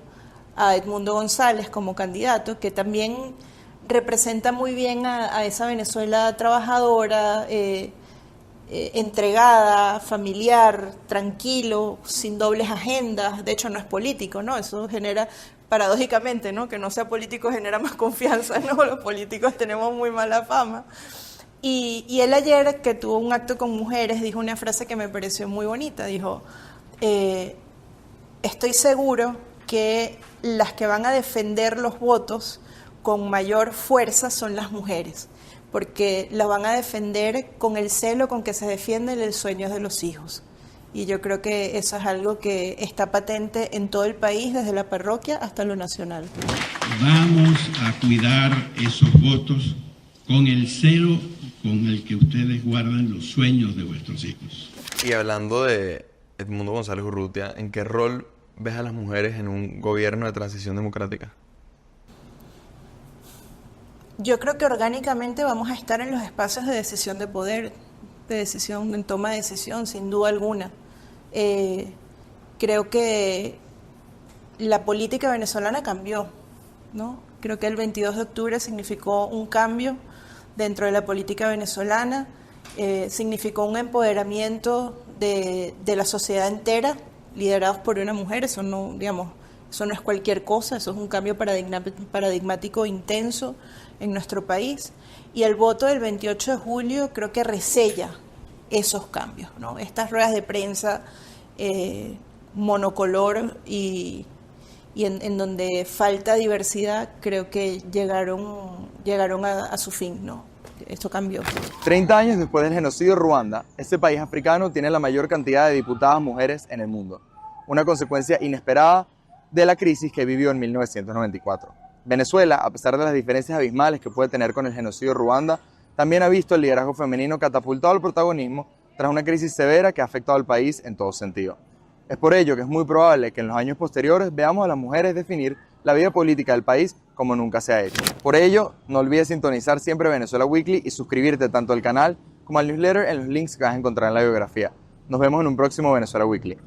a Edmundo González como candidato, que también representa muy bien a esa Venezuela trabajadora, entregada, familiar, tranquilo, sin dobles agendas. De hecho, no es político, ¿no? Eso genera, paradójicamente, ¿no? Que no sea político genera más confianza, ¿no? Los políticos tenemos muy mala fama. Y él ayer, que tuvo un acto con mujeres, dijo una frase que me pareció muy bonita. Dijo, estoy seguro que las que van a defender los votos con mayor fuerza son las mujeres, porque las van a defender con el celo con que se defienden los sueños de los hijos. Y yo creo que eso es algo que está patente en todo el país, desde la parroquia hasta lo nacional. Vamos a cuidar esos votos con el celo con el que ustedes guardan los sueños de vuestros hijos. Y hablando de Edmundo González Urrutia, ¿en qué rol ves a las mujeres en un gobierno de transición democrática? Yo creo que orgánicamente vamos a estar en los espacios de decisión de poder, de decisión, en toma de decisión, sin duda alguna. Creo que la política venezolana cambió, ¿no? Creo que el 22 de octubre significó un cambio dentro de la política venezolana, significó un empoderamiento de la sociedad entera, liderados por una mujer. Eso no, eso no es cualquier cosa, eso es un cambio paradigmático intenso en nuestro país. Y el voto del 28 de julio creo que resella esos cambios, ¿no? Estas ruedas de prensa monocolor y en donde falta diversidad, creo que llegaron a su fin, ¿no? Esto cambió. 30 años después del genocidio de Ruanda, este país africano tiene la mayor cantidad de diputadas mujeres en el mundo, una consecuencia inesperada de la crisis que vivió en 1994. Venezuela, a pesar de las diferencias abismales que puede tener con el genocidio de Ruanda, también ha visto el liderazgo femenino catapultado al protagonismo tras una crisis severa que ha afectado al país en todo sentido. Es por ello que es muy probable que en los años posteriores veamos a las mujeres definir la vida política del país como nunca se ha hecho. Por ello, no olvides sintonizar siempre Venezuela Weekly y suscribirte tanto al canal como al newsletter en los links que vas a encontrar en la biografía. Nos vemos en un próximo Venezuela Weekly.